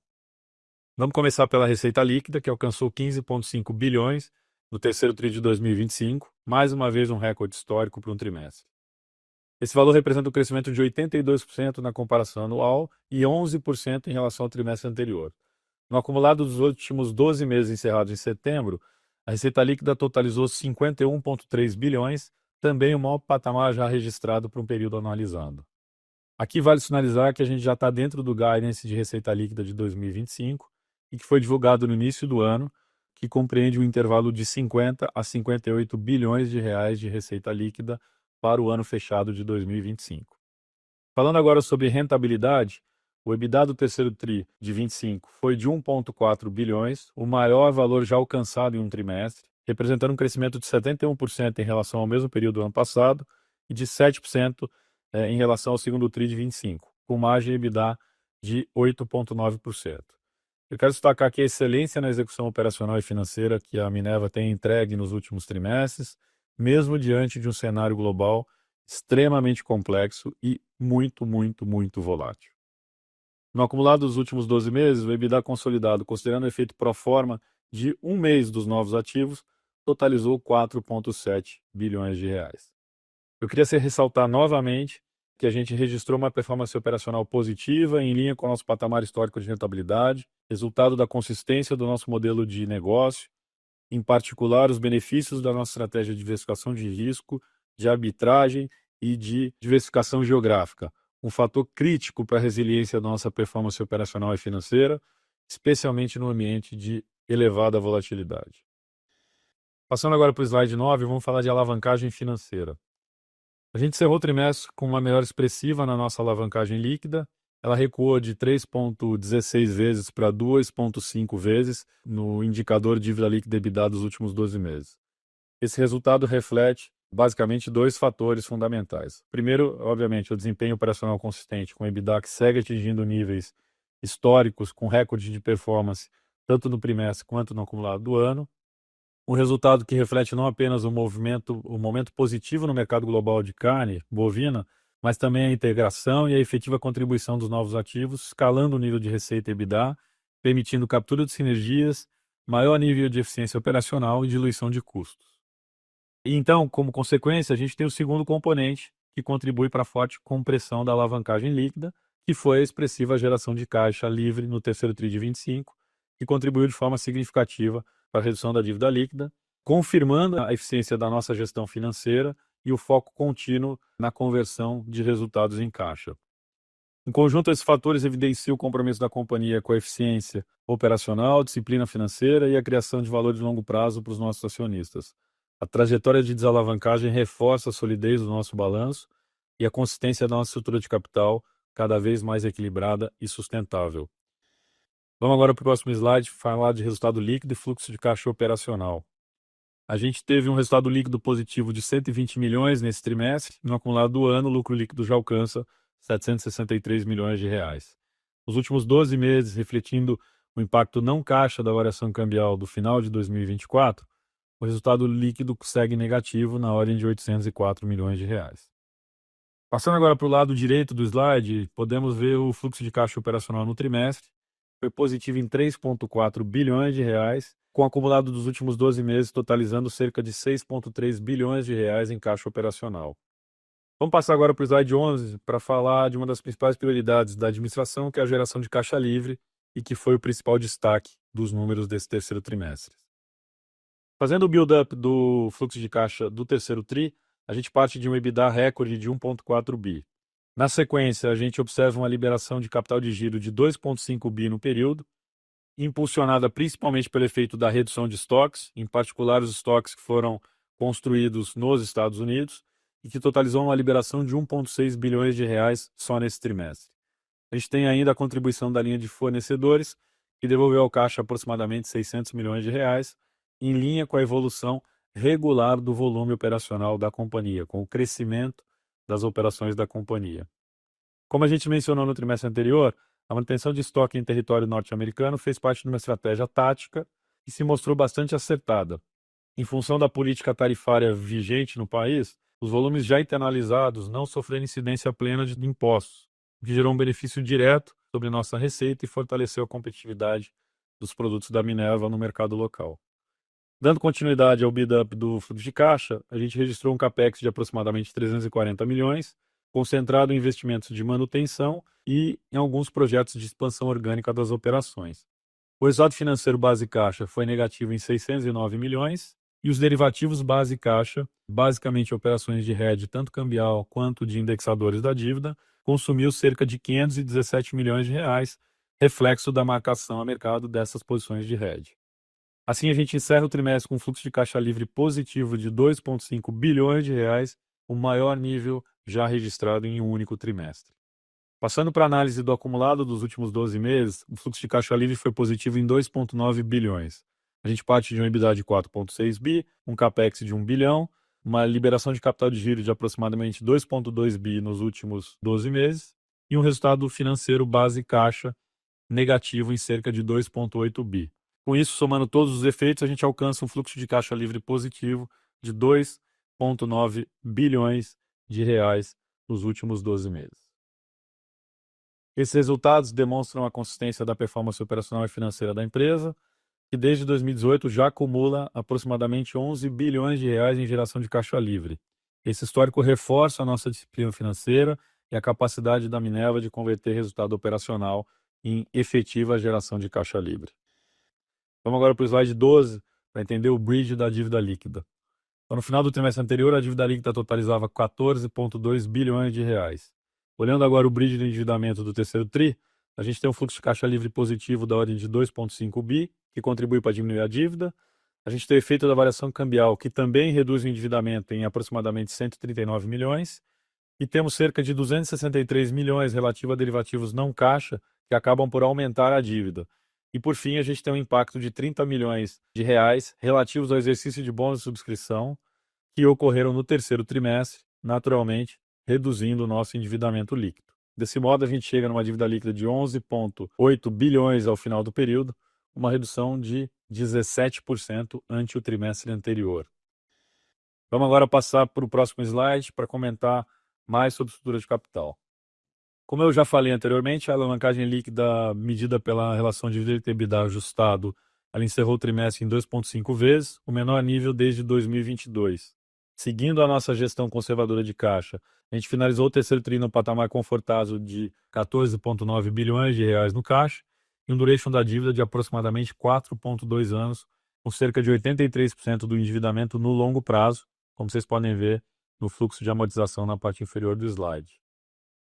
Vamos começar pela receita líquida, que alcançou 15,5 bilhões no terceiro tri de 2025, mais uma vez um recorde histórico para um trimestre. Esse valor representa um crescimento de 82% na comparação anual e 11% em relação ao trimestre anterior. No acumulado dos últimos 12 meses encerrados em setembro, a receita líquida totalizou 51,3 bilhões, também o maior patamar já registrado para um período analisado. Aqui vale sinalizar que a gente já está dentro do guidance de receita líquida de 2025 e que foi divulgado no início do ano, que compreende um intervalo de 50 a 58 bilhões de reais de receita líquida para o ano fechado de 2025. Falando agora sobre rentabilidade, o EBITDA do terceiro TRI de 25 foi de 1,4 bilhões, o maior valor já alcançado em um trimestre, representando um crescimento de 71% em relação ao mesmo período do ano passado e de 7% em relação ao segundo TRI de 25, com margem EBITDA de 8,9%. Eu quero destacar aqui a excelência na execução operacional e financeira que a Minerva tem entregue nos últimos trimestres, mesmo diante de um cenário global extremamente complexo e muito volátil. No acumulado dos últimos 12 meses, o EBITDA consolidado, considerando o efeito pro forma de um mês dos novos ativos, totalizou 4,7 bilhões de reais. Eu queria ressaltar novamente que a gente registrou uma performance operacional positiva, em linha com o nosso patamar histórico de rentabilidade, resultado da consistência do nosso modelo de negócio, em particular os benefícios da nossa estratégia de diversificação de risco, de arbitragem e de diversificação geográfica, um fator crítico para a resiliência da nossa performance operacional e financeira, especialmente no ambiente de elevada volatilidade. Passando agora para o slide 9, vamos falar de alavancagem financeira. A gente encerrou o trimestre com uma melhora expressiva na nossa alavancagem líquida. Ela recuou de 3,16 vezes para 2,5 vezes no indicador dívida líquida EBITDA dos últimos 12 meses. Esse resultado reflete basicamente dois fatores fundamentais. Primeiro, obviamente, o desempenho operacional consistente, com o EBITDA que segue atingindo níveis históricos, com recorde de performance, tanto no trimestre quanto no acumulado do ano. Um resultado que reflete não apenas o momento positivo no mercado global de carne bovina, mas também a integração e a efetiva contribuição dos novos ativos, escalando o nível de receita e EBITDA, permitindo captura de sinergias, maior nível de eficiência operacional e diluição de custos. E então, como consequência, a gente tem o segundo componente que contribui para a forte compressão da alavancagem líquida, que foi a expressiva geração de caixa livre no terceiro TRI de 25, que contribuiu de forma significativa para a redução da dívida líquida, confirmando a eficiência da nossa gestão financeira e o foco contínuo na conversão de resultados em caixa. Em conjunto, esses fatores evidenciam o compromisso da companhia com a eficiência operacional, disciplina financeira e a criação de valor de longo prazo para os nossos acionistas. A trajetória de desalavancagem reforça a solidez do nosso balanço e a consistência da nossa estrutura de capital cada vez mais equilibrada e sustentável. Vamos agora para o próximo slide, falar de resultado líquido e fluxo de caixa operacional. A gente teve um resultado líquido positivo de 120 milhões nesse trimestre. No acumulado do ano, o lucro líquido já alcança 763 milhões de reais. Nos últimos 12 meses, refletindo o impacto não caixa da variação cambial do final de 2024, o resultado líquido segue negativo na ordem de 804 milhões de reais. Passando agora para o lado direito do slide, podemos ver o fluxo de caixa operacional no trimestre. Foi positivo em 3,4 bilhões de reais, com o acumulado dos últimos 12 meses totalizando cerca de 6,3 bilhões de reais em caixa operacional. Vamos passar agora para o slide 11 para falar de uma das principais prioridades da administração, que é a geração de caixa livre e que foi o principal destaque dos números desse terceiro trimestre. Fazendo o build-up do fluxo de caixa do terceiro TRI, a gente parte de um EBITDA recorde de 1,4 bi. Na sequência, a gente observa uma liberação de capital de giro de 2,5 bi no período, impulsionada principalmente pelo efeito da redução de estoques, em particular os estoques que foram construídos nos Estados Unidos, e que totalizou uma liberação de 1,6 bilhões de reais só nesse trimestre. A gente tem ainda a contribuição da linha de fornecedores, que devolveu ao caixa aproximadamente 600 milhões de reais, em linha com a evolução regular do volume operacional da companhia, com o crescimento das operações da companhia. Como a gente mencionou no trimestre anterior, a manutenção de estoque em território norte-americano fez parte de uma estratégia tática e se mostrou bastante acertada. Em função da política tarifária vigente no país, os volumes já internalizados não sofreram incidência plena de impostos, o que gerou um benefício direto sobre nossa receita e fortaleceu a competitividade dos produtos da Minerva no mercado local. Dando continuidade ao build-up do fluxo de caixa, a gente registrou um capex de aproximadamente 340 milhões, concentrado em investimentos de manutenção e em alguns projetos de expansão orgânica das operações. O resultado financeiro base caixa foi negativo em 609 milhões e os derivativos base caixa, basicamente operações de hedge tanto cambial quanto de indexadores da dívida, consumiu cerca de 517 milhões de reais, reflexo da marcação a mercado dessas posições de hedge. Assim, a gente encerra o trimestre com um fluxo de caixa livre positivo de 2,5 bilhões de reais, o maior nível já registrado em um único trimestre. Passando para a análise do acumulado dos últimos 12 meses, o fluxo de caixa livre foi positivo em 2,9 bilhões. A gente parte de um EBITDA de 4,6 bi, um capex de 1 bilhão, uma liberação de capital de giro de aproximadamente 2,2 bi nos últimos 12 meses e um resultado financeiro base caixa negativo em cerca de 2,8 bi. Com isso, somando todos os efeitos, a gente alcança um fluxo de caixa livre positivo de 2,9 bilhões de reais nos últimos 12 meses. Esses resultados demonstram a consistência da performance operacional e financeira da empresa, que desde 2018 já acumula aproximadamente 11 bilhões de reais em geração de caixa livre. Esse histórico reforça a nossa disciplina financeira e a capacidade da Minerva de converter resultado operacional em efetiva geração de caixa livre. Vamos agora para o slide 12 para entender o bridge da dívida líquida. Então, no final do trimestre anterior, a dívida líquida totalizava 14,2 bilhões de reais. Olhando agora o bridge de endividamento do terceiro TRI, a gente tem um fluxo de caixa livre positivo da ordem de 2,5 bi, que contribui para diminuir a dívida. A gente tem o efeito da variação cambial, que também reduz o endividamento em aproximadamente 139 milhões. E temos cerca de 263 milhões relativo a derivativos não caixa, que acabam por aumentar a dívida. E por fim, a gente tem um impacto de 30 milhões de reais relativos ao exercício de bônus de subscrição que ocorreram no terceiro trimestre, naturalmente, reduzindo o nosso endividamento líquido. Desse modo, a gente chega numa dívida líquida de 11,8 bilhões ao final do período, uma redução de 17% ante o trimestre anterior. Vamos agora passar para o próximo slide para comentar mais sobre estrutura de capital. Como eu já falei anteriormente, a alavancagem líquida medida pela relação dívida-EBITDA ajustado, ela encerrou o trimestre em 2,5 vezes, o menor nível desde 2022. Seguindo a nossa gestão conservadora de caixa, a gente finalizou o terceiro tri no patamar confortável de 14,9 bilhões de reais no caixa e um duration da dívida de aproximadamente 4,2 anos, com cerca de 83% do endividamento no longo prazo, como vocês podem ver no fluxo de amortização na parte inferior do slide.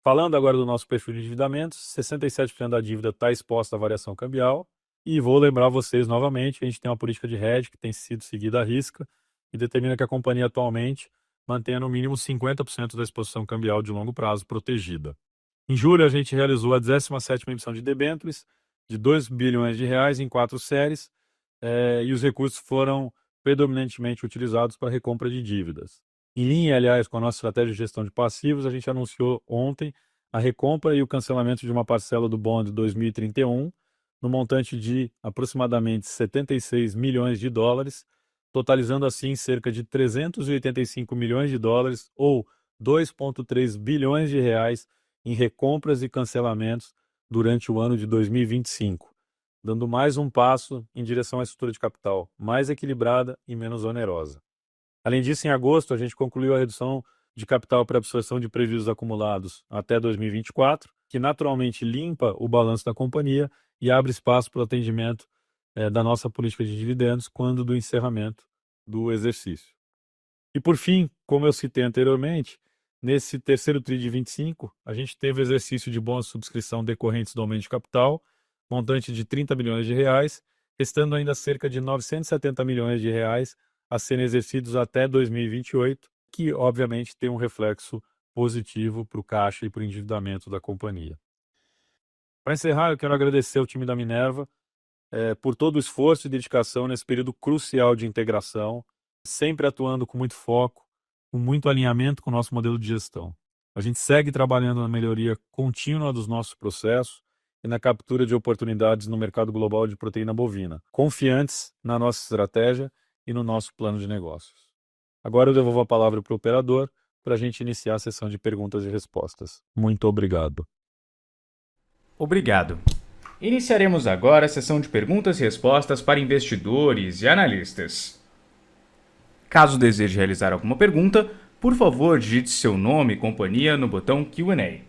Falando agora do nosso perfil de endividamentos, 67% da dívida está exposta à variação cambial e vou lembrar vocês novamente, a gente tem uma política de hedge que tem sido seguida à risca e determina que a companhia atualmente mantenha no mínimo 50% da exposição cambial de longo prazo protegida. Em julho, a gente realizou a 17ª emissão de debêntures de 2 bilhões de reais em 4 séries e os recursos foram predominantemente utilizados para recompra de dívidas. Em linha, aliás, com a nossa estratégia de gestão de passivos, a gente anunciou ontem a recompra e o cancelamento de uma parcela do bond 2031 no montante de aproximadamente 76 milhões de dólares, totalizando assim cerca de 385 milhões de dólares ou 2,3 bilhões de reais em recompras e cancelamentos durante o ano de 2025, dando mais um passo em direção à estrutura de capital mais equilibrada e menos onerosa. Além disso, em agosto, a gente concluiu a redução de capital para absorção de prejuízos acumulados até 2024, que naturalmente limpa o balanço da companhia e abre espaço para o atendimento da nossa política de dividendos quando do encerramento do exercício. E por fim, como eu citei anteriormente, nesse terceiro TRI de 25, a gente teve o exercício de bônus de subscrição decorrentes do aumento de capital, montante de 30 milhões de reais, restando ainda cerca de 970 milhões de reais a serem exercidos até 2028, que obviamente tem um reflexo positivo para o caixa e para o endividamento da companhia. Para encerrar, eu quero agradecer ao time da Minerva por todo o esforço e dedicação nesse período crucial de integração sempre atuando com muito foco, com muito alinhamento com o nosso modelo de gestão. A gente segue trabalhando na melhoria contínua dos nossos processos e na captura de oportunidades no mercado global de proteína bovina, confiantes na nossa estratégia e no nosso plano de negócios. Agora eu devolvo a palavra para o operador para a gente iniciar a sessão de perguntas e respostas. Muito obrigado. Obrigado. Iniciaremos agora a sessão de perguntas e respostas para investidores e analistas. Caso deseje realizar alguma pergunta, por favor digite seu nome e companhia no botão Q&A.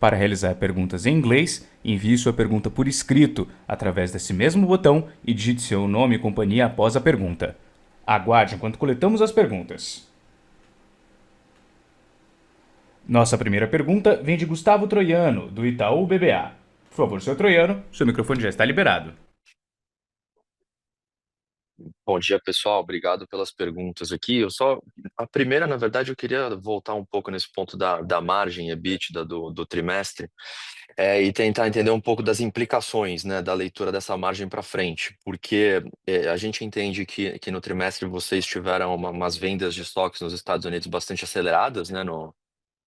Para realizar perguntas em inglês, envie sua pergunta por escrito através desse mesmo botão e digite seu nome e companhia após a pergunta. Aguarde enquanto coletamos as perguntas. Nossa primeira pergunta vem de Gustavo Troiano, do Itaú BBA. Por favor, Sr. Troiano, seu microfone já está liberado. Bom dia, pessoal. Obrigado pelas perguntas aqui. A primeira, na verdade, eu queria voltar um pouco nesse ponto da margem EBITDA do trimestre, e tentar entender um pouco das implicações, né, da leitura dessa margem para frente, porque a gente entende que no trimestre vocês tiveram umas vendas de estoques nos Estados Unidos bastante aceleradas, né,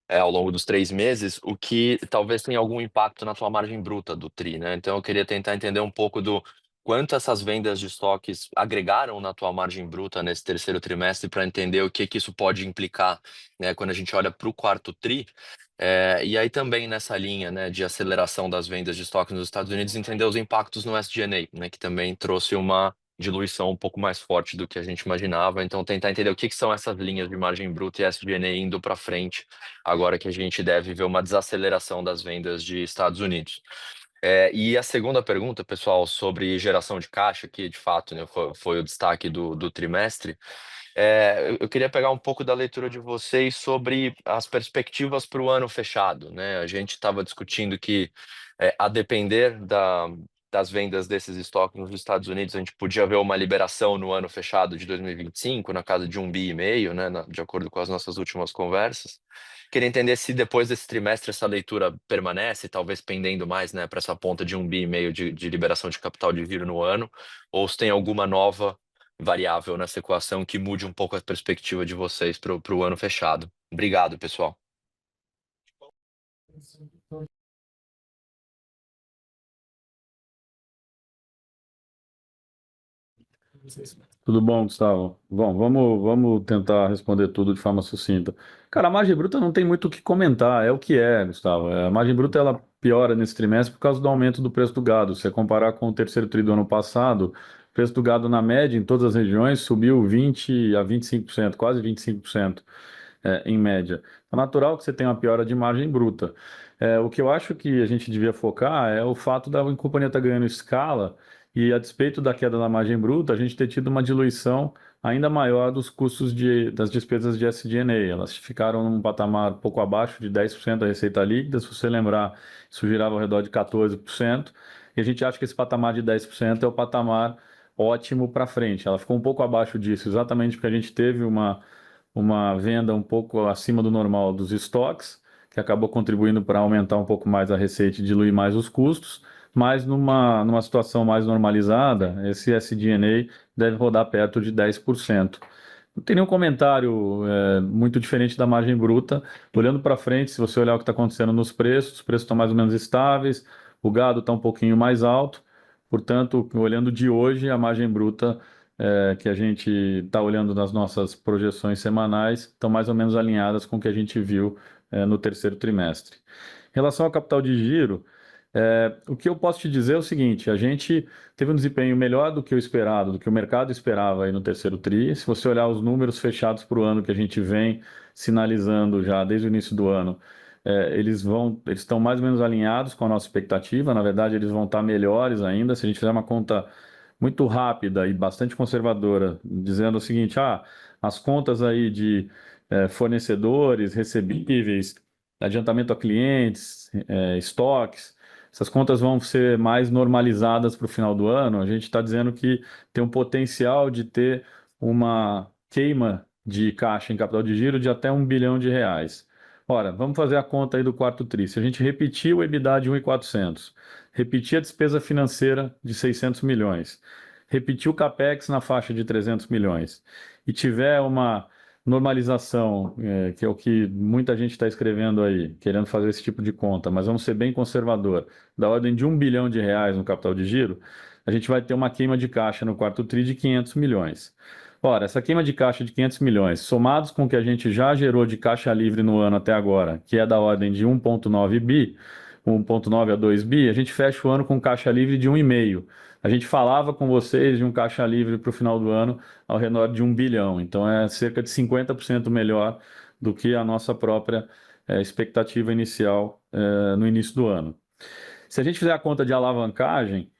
ao longo dos 3 meses, o que talvez tenha algum impacto na tua margem bruta do TRI, né? Então eu queria tentar entender um pouco do quanto essas vendas de estoques agregaram na tua margem bruta nesse terceiro trimestre, para entender o que isso pode implicar, né, quando a gente olha para o quarto TRI. E aí também nessa linha, né, de aceleração das vendas de estoques nos Estados Unidos, entender os impactos no SG&A, né, que também trouxe uma diluição um pouco mais forte do que a gente imaginava. Então tentar entender o que são essas linhas de margem bruta e SG&A indo para frente, agora que a gente deve ver uma desaceleração das vendas de Estados Unidos. E a segunda pergunta, pessoal, sobre geração de caixa, que de fato, né, foi o destaque do trimestre. Eu queria pegar um pouco da leitura de vocês sobre as perspectivas para o ano fechado, né? A gente estava discutindo que, a depender das vendas desses estoques nos Estados Unidos, a gente podia ver uma liberação no ano fechado de 2025, na casa de 1,5 bi, né, de acordo com as nossas últimas conversas. Queria entender se depois desse trimestre essa leitura permanece, talvez pendendo mais, né, para essa ponta de 1,5 bi de liberação de capital de giro no ano, ou se tem alguma nova variável nessa equação que mude um pouco a perspectiva de vocês para o ano fechado. Obrigado, pessoal. Tudo bom, Gustavo? Bom, vamos tentar responder tudo de forma sucinta. Cara, a margem bruta não tem muito o que comentar, é o que é, Gustavo. A margem bruta ela piora nesse trimestre por causa do aumento do preço do gado. Se você comparar com o terceiro tri do ano passado, o preço do gado na média em todas as regiões subiu 20 a 25%, quase 25%, em média. É natural que você tenha uma piora de margem bruta. O que eu acho que a gente devia focar é o fato da companhia estar ganhando escala e, a despeito da queda da margem bruta, a gente ter tido uma diluição ainda maior dos custos das despesas de SG&A. Elas ficaram num patamar pouco abaixo de 10% da receita líquida. Se você lembrar, isso girava ao redor de 14%. E a gente acha que esse patamar de 10% é o patamar ótimo para frente. Ela ficou um pouco abaixo disso, exatamente porque a gente teve uma venda um pouco acima do normal dos estoques, que acabou contribuindo para aumentar um pouco mais a receita e diluir mais os custos, mas numa situação mais normalizada, esse SG&A deve rodar perto de 10%. Não tem nenhum comentário muito diferente da margem bruta. Olhando para frente, se você olhar o que está acontecendo nos preços, os preços estão mais ou menos estáveis, o gado está um pouquinho mais alto, portanto, olhando de hoje, a margem bruta que a gente está olhando nas nossas projeções semanais estão mais ou menos alinhadas com o que a gente viu no terceiro trimestre. Em relação ao capital de giro, o que eu posso te dizer é o seguinte: a gente teve um desempenho melhor do que o esperado, do que o mercado esperava aí no terceiro tri. Se você olhar os números fechados para o ano que a gente vem sinalizando já desde o início do ano, eles estão mais ou menos alinhados com a nossa expectativa. Na verdade, eles vão estar melhores ainda. Se a gente fizer uma conta muito rápida e bastante conservadora, dizendo o seguinte: as contas aí de fornecedores, recebíveis, adiantamento a clientes, estoques, essas contas vão ser mais normalizadas para o final do ano. A gente está dizendo que tem um potencial de ter uma queima de caixa em capital de giro de até R$ 1 bilhão. Ora, vamos fazer a conta aí do quarto tri. Se a gente repetir o EBITDA de 1.400, repetir a despesa financeira de 600 milhões, repetir o CAPEX na faixa de 300 milhões e tiver uma normalização, que é o que muita gente está escrevendo aí, querendo fazer esse tipo de conta, mas vamos ser bem conservador, da ordem de R$ 1 bilhão no capital de giro, a gente vai ter uma queima de caixa no quarto TRI de 500 milhões. Ora, essa queima de caixa de 500 milhões, somados com o que a gente já gerou de caixa livre no ano até agora, que é da ordem de 1,9 bi, 1,9 a 2 bi, a gente fecha o ano com caixa livre de 1,5. A gente falava com vocês de um caixa livre para o final do ano ao redor de 1 bilhão. Então é cerca de 50% melhor do que a nossa própria expectativa inicial no início do ano. Se a gente fizer a conta de alavancagem,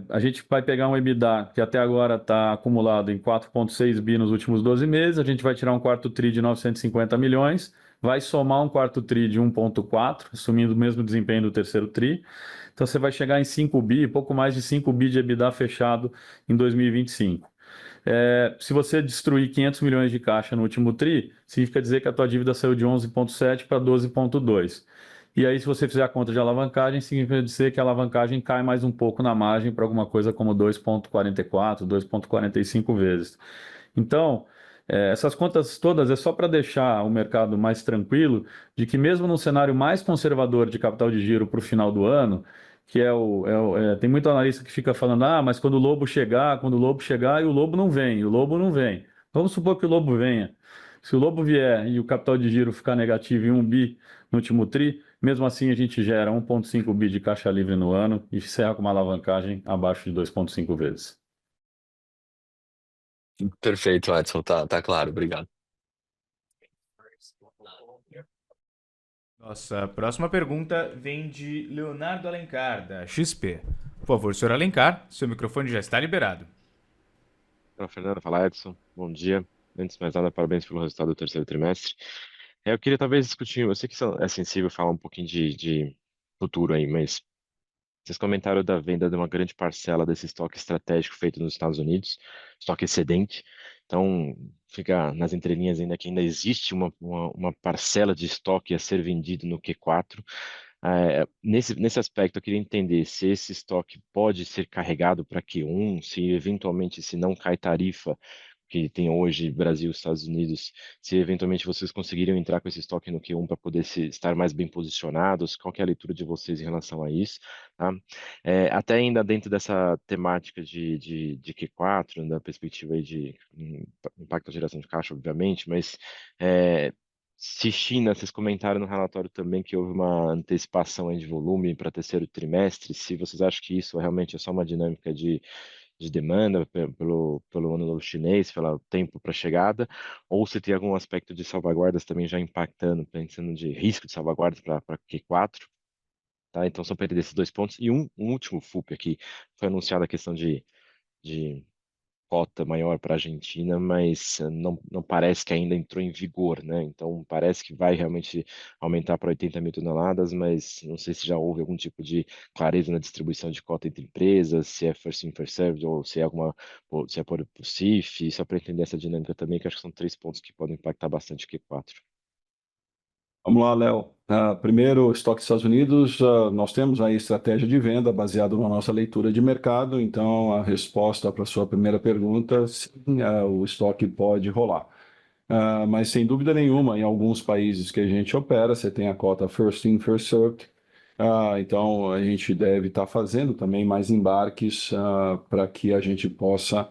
a gente vai pegar um EBITDA que até agora está acumulado em 4,6 bi nos últimos 12 meses, a gente vai tirar um quarto TRI de 950 milhões, vai somar um quarto TRI de 1,4, assumindo o mesmo desempenho do terceiro TRI. Então você vai chegar em 5 bi, pouco mais de 5 bi de EBITDA fechado em 2025. Se você destruir 500 milhões de caixa no último TRI, significa dizer que a tua dívida saiu de 11,7 para 12,2. E aí, se você fizer a conta de alavancagem, significa dizer que a alavancagem cai mais um pouco na margem para alguma coisa como 2,44, 2,45 vezes. Então, essas contas todas é só para deixar o mercado mais tranquilo de que mesmo num cenário mais conservador de capital de giro para o final do ano, que tem muito analista que fica falando, mas quando o lobo chegar, e o lobo não vem, o lobo não vem. Vamos supor que o lobo venha. Se o lobo vier e o capital de giro ficar negativo em 1 bi no último TRI, mesmo assim a gente gera 1,5 bi de caixa livre no ano e encerra com uma alavancagem abaixo de 2,5 vezes. Perfeito, Edson, tá claro, obrigado. Nossa próxima pergunta vem de Leonardo Alencar, da XP. Por favor, senhor Alencar, seu microfone já está liberado. Fala, Fernando. Fala, Edson. Bom dia. Antes de mais nada, parabéns pelo resultado do terceiro trimestre. Eu queria talvez discutir, eu sei que isso é sensível falar um pouquinho de futuro aí, mas vocês comentaram da venda de uma grande parcela desse estoque estratégico feito nos Estados Unidos, estoque excedente. Então, fica nas entrelinhas ainda que ainda existe uma parcela de estoque a ser vendido no Q4. Nesse aspecto, eu queria entender se esse estoque pode ser carregado para Q1, se eventualmente, se não cai tarifa que tem hoje Brasil e Estados Unidos, se eventualmente vocês conseguiriam entrar com esse estoque no Q1 para poder estar mais bem posicionados, qual que é a leitura de vocês em relação a isso, tá? Até ainda dentro dessa temática de Q4, da perspectiva aí de impacto da geração de caixa, obviamente, mas se China, vocês comentaram no relatório também que houve uma antecipação aí de volume para terceiro trimestre, se vocês acham que isso realmente é só uma dinâmica de demanda pelo ano novo chinês, pelo tempo para chegada, ou se tem algum aspecto de salvaguardas também já impactando, pensando de risco de salvaguardas para Q4, tá? Então, só perder esses dois pontos. E um último FUP aqui, foi anunciada a questão de cota maior para a Argentina, mas não parece que ainda entrou em vigor, né? Então parece que vai realmente aumentar para 80 mil toneladas, mas não sei se já houve algum tipo de clareza na distribuição de cota entre empresas, se é first in, first served, ou se é por CIF, só para entender essa dinâmica também, que acho que são três pontos que podem impactar bastante o Q4. Vamos lá, Léo. Primeiro, estoque dos Estados Unidos, nós temos aí estratégia de venda baseada na nossa leitura de mercado, então a resposta para a sua primeira pergunta, sim, o estoque pode rolar. Mas sem dúvida nenhuma, em alguns países que a gente opera, você tem a cota first in, first served, então a gente deve estar fazendo também mais embarques para que a gente possa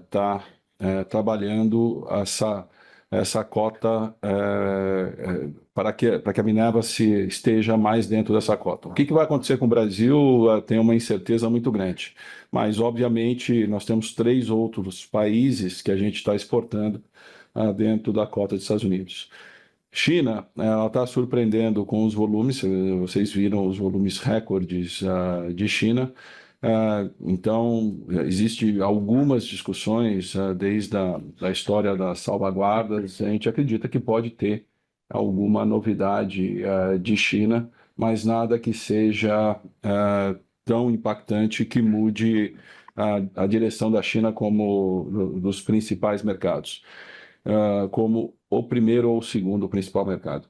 estar trabalhando essa cota para que a Minerva esteja mais dentro dessa cota. O que vai acontecer com o Brasil? Tem uma incerteza muito grande, mas obviamente nós temos 3 outros países que a gente está exportando dentro da cota dos Estados Unidos. China, ela está surpreendendo com os volumes, vocês viram os volumes recordes de China. Então, existem algumas discussões desde a história das salvaguardas. A gente acredita que pode ter alguma novidade de China, mas nada que seja tão impactante que mude a direção da China como dos principais mercados, como o primeiro ou o segundo principal mercado.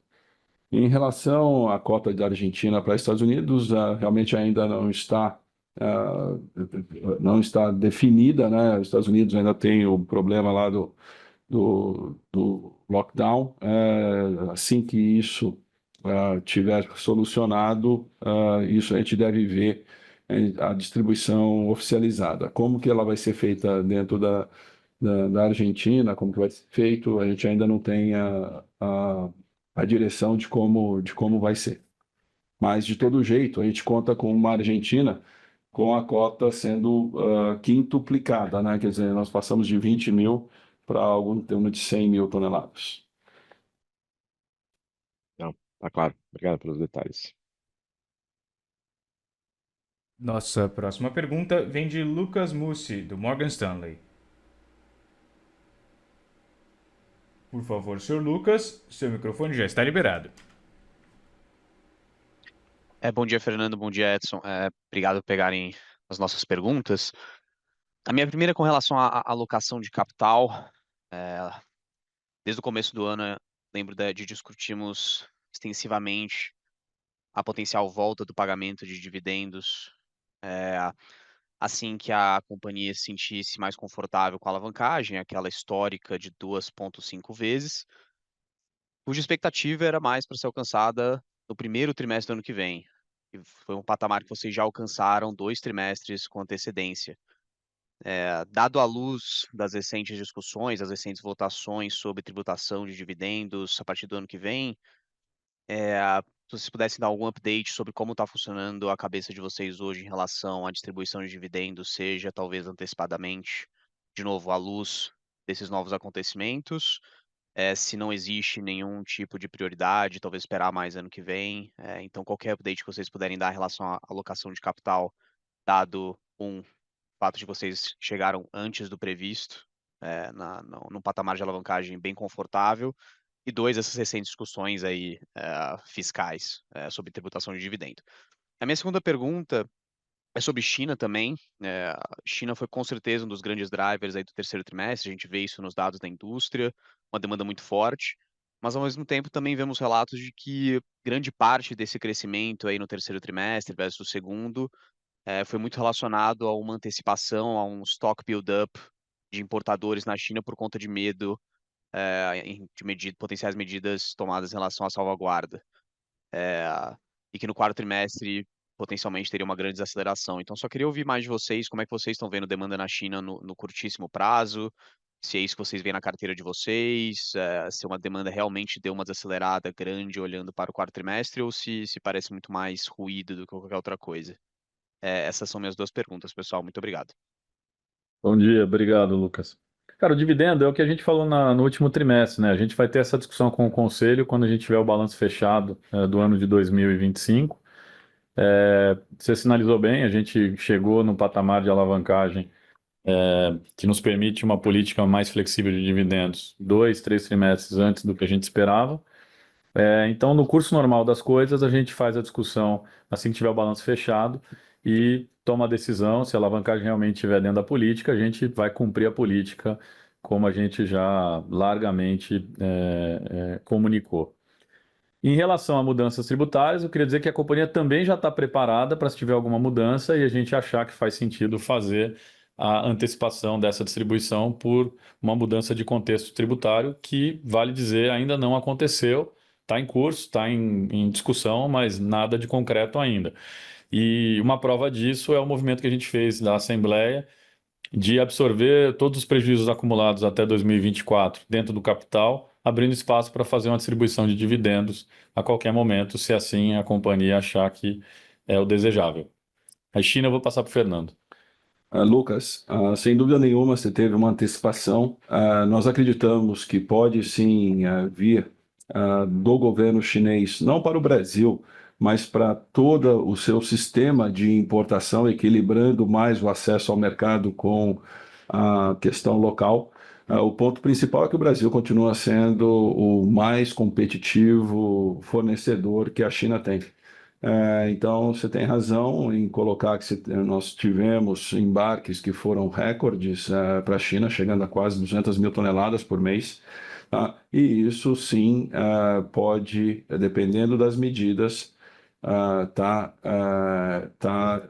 Em relação à cota da Argentina para os Estados Unidos, realmente ainda não está ah, não está definida, né? Os Estados Unidos ainda tem o problema lá do lockdown. Assim que isso tiver solucionado, isso a gente deve ver a distribuição oficializada. Como que ela vai ser feita dentro da Argentina, como que vai ser feito, a gente ainda não tem a direção de como vai ser. Mas, de todo jeito, a gente conta com uma Argentina com a cota sendo quintuplicada, né? Quer dizer, nós passamos de 20 mil para algo em torno de 100 mil toneladas. Não, tá claro. Obrigado pelos detalhes. Nossa próxima pergunta vem de Lucas Mussi, do Morgan Stanley. Por favor, senhor Lucas, seu microfone já está liberado. Bom dia, Fernando. Bom dia, Edson. Obrigado por pegarem as nossas perguntas. A minha primeira é com relação à alocação de capital. É, Desde o começo do ano, eu lembro de discutirmos extensivamente a potencial volta do pagamento de dividendos, é, assim que a companhia se sentisse mais confortável com a alavancagem, aquela histórica de 2,5 vezes, cuja expectativa era mais para ser alcançada no primeiro trimestre do ano que vem. E foi um patamar que vocês já alcançaram 2 trimestres com antecedência. Dado à luz das recentes discussões, das recentes votações sobre tributação de dividendos a partir do ano que vem, se vocês pudessem dar algum update sobre como está funcionando a cabeça de vocês hoje em relação à distribuição de dividendos, seja talvez antecipadamente, de novo, à luz desses novos acontecimentos, se não existe nenhum tipo de prioridade, talvez esperar mais ano que vem. Então, qualquer update que vocês puderem dar em relação à alocação de capital, dado o fato de vocês chegaram antes do previsto, num patamar de alavancagem bem confortável, e dois, essas recentes discussões aí fiscais sobre tributação de dividendo. A minha segunda pergunta é sobre China também. A China foi com certeza um dos grandes drivers aí do terceiro trimestre, a gente vê isso nos dados da indústria, uma demanda muito forte, mas ao mesmo tempo também vemos relatos de que grande parte desse crescimento aí no terceiro trimestre versus o segundo foi muito relacionado a uma antecipação, a um stock build-up de importadores na China por conta de medo de potenciais medidas tomadas em relação à salvaguarda. É, e que no quarto trimestre potencialmente teria uma grande desaceleração. Então, só queria ouvir mais de vocês, como é que vocês estão vendo demanda na China no curtíssimo prazo, se é isso que vocês veem na carteira de vocês, se uma demanda realmente deu uma desacelerada grande olhando para o quarto trimestre, ou se parece muito mais ruído do que qualquer outra coisa. Essas são minhas duas perguntas, pessoal. Muito obrigado. Bom dia, obrigado, Lucas. Cara, o dividendo é o que a gente falou no último trimestre, né? A gente vai ter essa discussão com o conselho quando a gente tiver o balanço fechado do ano de 2025. Você sinalizou bem, a gente chegou no patamar de alavancagem que nos permite uma política mais flexível de dividendos 2, 3 trimestres antes do que a gente esperava. Então, no curso normal das coisas, a gente faz a discussão assim que tiver o balanço fechado e toma a decisão. Se a alavancagem realmente estiver dentro da política, a gente vai cumprir a política como a gente já largamente comunicou. Em relação a mudanças tributárias, eu queria dizer que a companhia também já está preparada para se tiver alguma mudança e a gente achar que faz sentido fazer a antecipação dessa distribuição por uma mudança de contexto tributário que, vale dizer, ainda não aconteceu, está em curso, está em discussão, mas nada de concreto ainda. E uma prova disso é o movimento que a gente fez da Assembleia de absorver todos os prejuízos acumulados até 2024 dentro do capital, abrindo espaço para fazer uma distribuição de dividendos a qualquer momento, se assim a companhia achar que é o desejável. A China eu vou passar para o Fernando. Lucas, sem dúvida nenhuma, você teve uma antecipação. Nós acreditamos que pode sim vir do governo chinês, não para o Brasil, mas para todo o seu sistema de importação, equilibrando mais o acesso ao mercado com a questão local. O ponto principal é que o Brasil continua sendo o mais competitivo fornecedor que a China tem. Então, você tem razão em colocar que nós tivemos embarques que foram recordes para a China, chegando a quase 200 mil toneladas por mês. Tá? E isso, sim, pode, dependendo das medidas, tá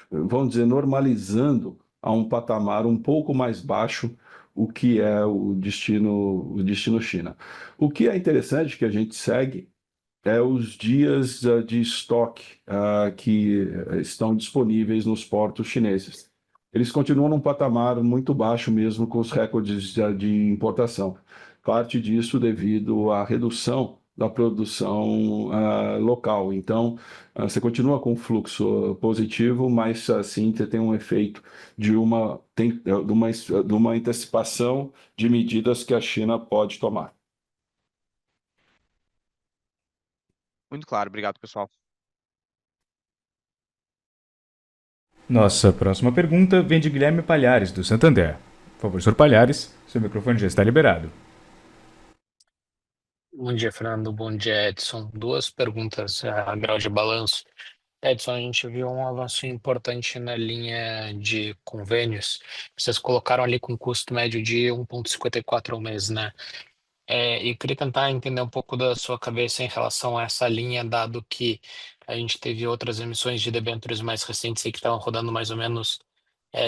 vamos dizer, normalizando a um patamar um pouco mais baixo o que é o destino China. O que é interessante que a gente segue é os dias de estoque que estão disponíveis nos portos chineses. Eles continuam num patamar muito baixo mesmo com os recordes de importação. Parte disso devido à redução da produção local. Então, você continua com um fluxo positivo, mas assim você tem um efeito de uma antecipação de medidas que a China pode tomar. Muito claro, obrigado, pessoal. Nossa próxima pergunta vem de Guilherme Palhares, do Santander. Por favor, senhor Palhares, seu microfone já está liberado. Bom dia, Fernando. Bom dia, Edson. Duas perguntas a grau de balanço. Edson, a gente viu um avanço importante na linha de convênios. Vocês colocaram ali com custo médio de 1,54 ao mês, né? E queria tentar entender um pouco da sua cabeça em relação a essa linha, dado que a gente teve outras emissões de debêntures mais recentes aí que estavam rodando mais ou menos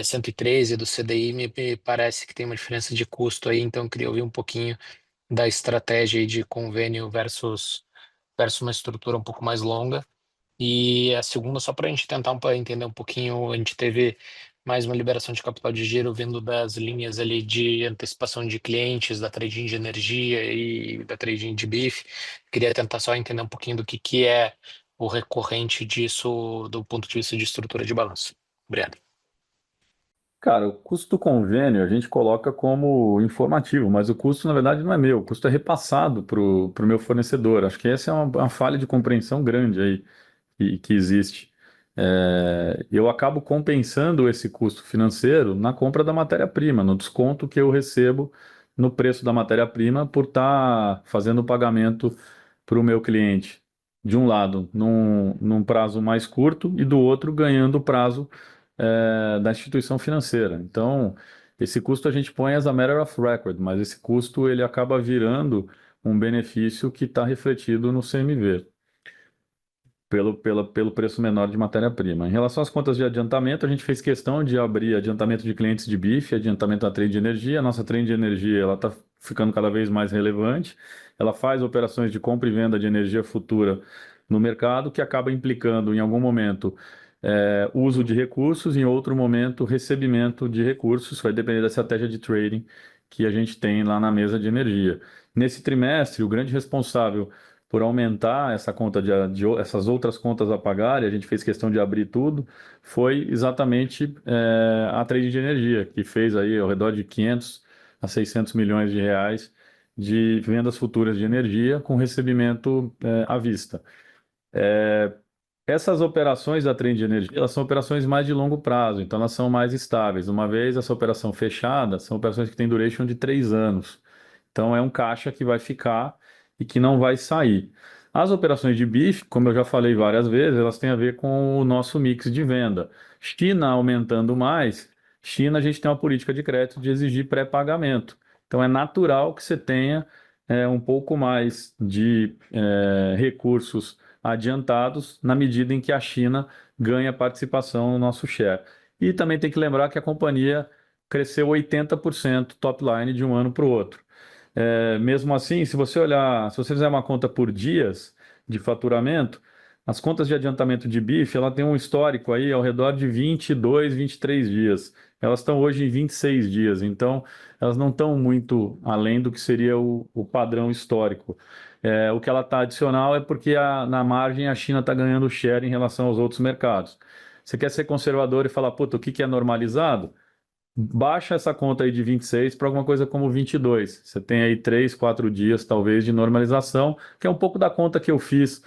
113 do CDI, me parece que tem uma diferença de custo aí, então eu queria ouvir um pouquinho da estratégia aí de convênio versus uma estrutura um pouco mais longa. E a segunda, só para a gente tentar entender um pouquinho, a gente teve mais uma liberação de capital de giro vindo das linhas ali de antecipação de clientes, da trading de energia e da trading de BIF. Queria tentar só entender um pouquinho do que é o recorrente disso do ponto de vista de estrutura de balanço. Obrigado. Cara, o custo do convênio a gente coloca como informativo, mas o custo, na verdade, não é meu, o custo é repassado para o meu fornecedor. Acho que essa é uma falha de compreensão grande aí que existe. Eu acabo compensando esse custo financeiro na compra da matéria-prima, no desconto que eu recebo no preço da matéria-prima por estar fazendo o pagamento para o meu cliente. De um lado, num prazo mais curto, e do outro, ganhando o prazo da instituição financeira. Então, esse custo a gente põe as a matter of record, mas esse custo ele acaba virando um benefício que está refletido no CMV pelo preço menor de matéria-prima. Em relação às contas de adiantamento, a gente fez questão de abrir adiantamento de clientes de BIF, adiantamento da trade de energia. A nossa trade de energia ela está ficando cada vez mais relevante. Ela faz operações de compra e venda de energia futura no mercado, que acaba implicando, em algum momento, uso de recursos, em outro momento, recebimento de recursos. Vai depender da estratégia de trading que a gente tem lá na mesa de energia. Nesse trimestre, o grande responsável por aumentar essa conta essas outras contas a pagar, e a gente fez questão de abrir tudo, foi exatamente a trade de energia, que fez aí ao redor de 500 a 600 milhões de reais de vendas futuras de energia com recebimento à vista. Essas operações da trade de energia, elas são operações mais de longo prazo, então elas são mais estáveis. Uma vez essa operação fechada, são operações que têm duration de 3 anos. Então é um caixa que vai ficar e que não vai sair. As operações de BIF, como eu já falei várias vezes, elas têm a ver com o nosso mix de venda. China aumentando mais, China a gente tem uma política de crédito de exigir pré-pagamento. Então é natural que você tenha um pouco mais de recursos adiantados na medida em que a China ganha participação no nosso share. E também tem que lembrar que a companhia cresceu 80% top line de um ano para o outro. Mesmo assim, se você fizer uma conta por dias de faturamento, as contas de adiantamento de BIF, ela tem um histórico aí ao redor de 22, 23 dias. Elas estão hoje em 26 dias, então elas não estão muito além do que seria o padrão histórico. O que ela está adicional é porque na margem a China está ganhando share em relação aos outros mercados. Você quer ser conservador e falar, puta, o que é normalizado? Baixa essa conta aí de 26 para alguma coisa como 22. Você tem aí 3, 4 dias, talvez, de normalização, que é um pouco da conta que eu fiz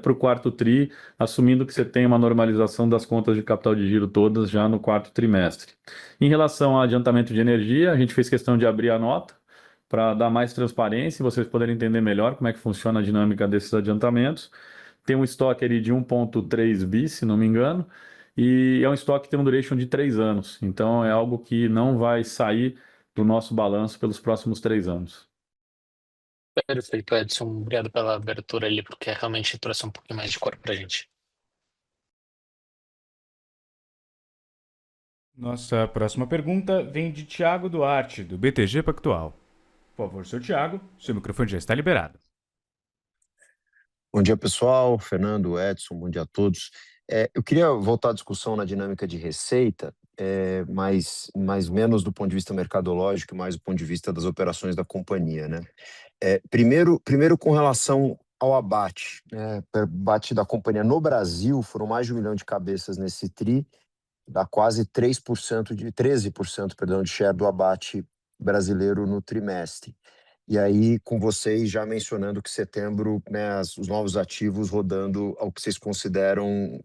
para o quarto TRI, assumindo que você tem uma normalização das contas de capital de giro todas já no quarto trimestre. Em relação ao adiantamento de energia, a gente fez questão de abrir a nota para dar mais transparência e vocês poderem entender melhor como é que funciona a dinâmica desses adiantamentos. Tem um estoque ali de 1,3 bi, se não me engano, e é um estoque que tem um duration de 3 anos. Então é algo que não vai sair do nosso balanço pelos próximos 3 anos. Perfeito, Edson. Obrigado pela abertura ali, porque realmente trouxe um pouquinho mais de cor para a gente. Nossa próxima pergunta vem de Tiago Duarte, do BTG Pactual. Por favor, seu Tiago, seu microfone já está liberado. Bom dia, pessoal. Fernando, Edson, bom dia a todos. Eu queria voltar à discussão na dinâmica de receita, mas menos do ponto de vista mercadológico, mais do ponto de vista das operações da companhia, né? Primeiro com relação ao abate, né? O abate da companhia no Brasil foram mais de 1 milhão de cabeças nesse TRI, dá quase 13%, perdão, de share do abate brasileiro no trimestre. E aí, com vocês já mencionando que setembro, né, os novos ativos rodando ao que vocês consideram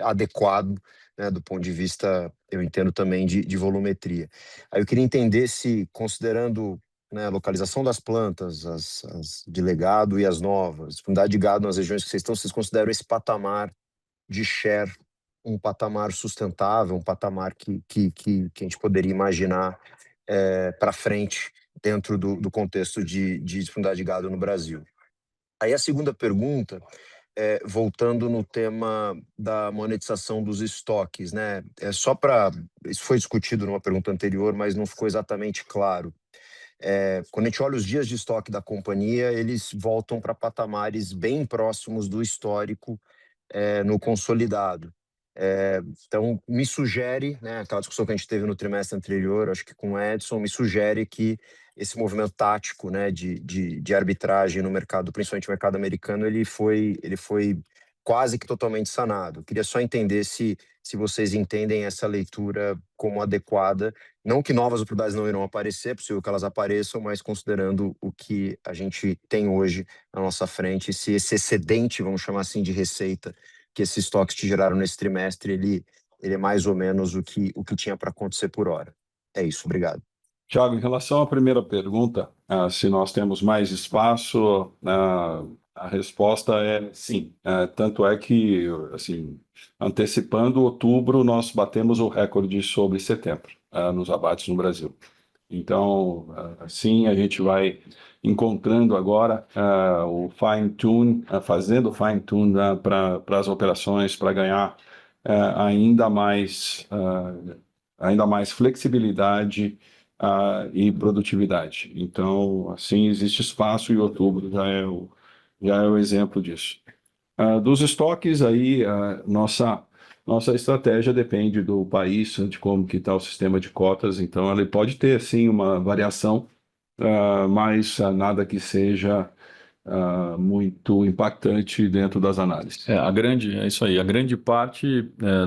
adequado, né, do ponto de vista, eu entendo também, de volumetria. Aí eu queria entender se, considerando, né, a localização das plantas, as de legado e as novas, disponibilidade de gado nas regiões que vocês estão, vocês consideram esse patamar de share um patamar sustentável, um patamar que a gente poderia imaginar para frente dentro do contexto de disponibilidade de gado no Brasil. Aí a segunda pergunta, voltando no tema da monetização dos estoques, né? Isso foi discutido numa pergunta anterior, mas não ficou exatamente claro. Quando a gente olha os dias de estoque da companhia, eles voltam para patamares bem próximos do histórico no consolidado. Então, me sugere, né, aquela discussão que a gente teve no trimestre anterior, acho que com o Edson, me sugere que esse movimento tático, né, de arbitragem no mercado, principalmente no mercado americano, ele foi quase que totalmente sanado. Queria só entender se vocês entendem essa leitura como adequada. Não que novas oportunidades não irão aparecer, é possível que elas apareçam, mas considerando o que a gente tem hoje na nossa frente, se esse excedente, vamos chamar assim, de receita que esses estoques te geraram nesse trimestre, ele é mais ou menos o que tinha para acontecer por hora. É isso, obrigado. Tiago, em relação à primeira pergunta, se nós temos mais espaço, a resposta é sim. Tanto é que, assim, antecipando outubro, nós batemos o recorde sobre setembro, nos abates no Brasil. Então, sim, a gente vai encontrando agora o fine-tune, fazendo o fine-tune para as operações, para ganhar ainda mais flexibilidade e produtividade. Então, assim, existe espaço e outubro já é o exemplo disso. Dos estoques, aí, nossa estratégia depende do país, de como que está o sistema de cotas, então ele pode ter, sim, uma variação, mas nada que seja muito impactante dentro das análises. É isso aí. A grande parte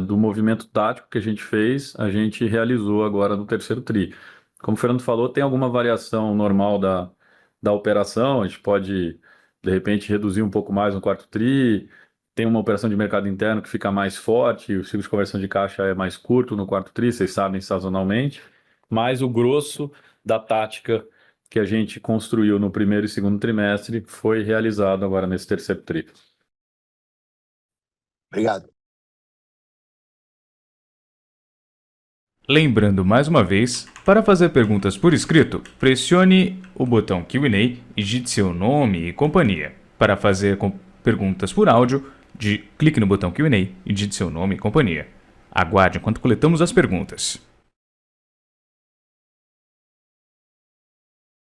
do movimento tático que a gente fez, a gente realizou agora no terceiro TRI. Como o Fernando falou, tem alguma variação normal da operação, a gente pode, de repente, reduzir um pouco mais no quarto TRI, tem uma operação de mercado interno que fica mais forte, o ciclo de conversão de caixa é mais curto no quarto TRI, vocês sabem, sazonalmente, mas o grosso da tática que a gente construiu no primeiro e segundo trimestre foi realizado agora nesse terceiro TRI. Obrigado. Lembrando mais uma vez, para fazer perguntas por escrito, pressione o botão Q&A e digite seu nome e companhia. Para fazer perguntas por áudio, clique no botão Q&A e digite seu nome e companhia. Aguarde enquanto coletamos as perguntas.